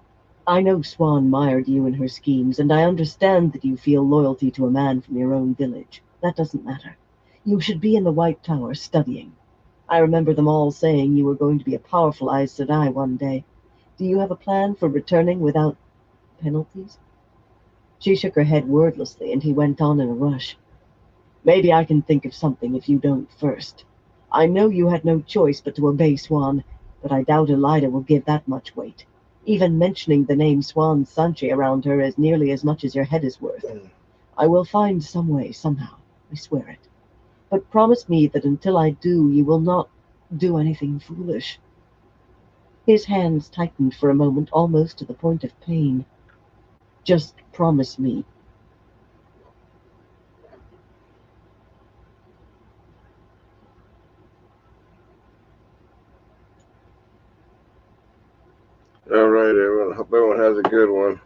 I know Swan mired you in her schemes, and I understand that you feel loyalty to a man from your own village. That doesn't matter. You should be in the White Tower studying. I remember them all saying you were going to be a powerful Aes Sedai one day. Do you have a plan for returning without penalties?" She shook her head wordlessly, and he went on in a rush. "Maybe I can think of something if you don't first. I know you had no choice but to obey Swan, but I doubt Elida will give that much weight. Even mentioning the name Swan Sanche around her is nearly as much as your head is worth. I will find some way, somehow. I swear it. But promise me that until I do, you will not do anything foolish." His hands tightened for a moment, almost to the point of pain. "Just promise me." All right, everyone. Hope everyone has a good one.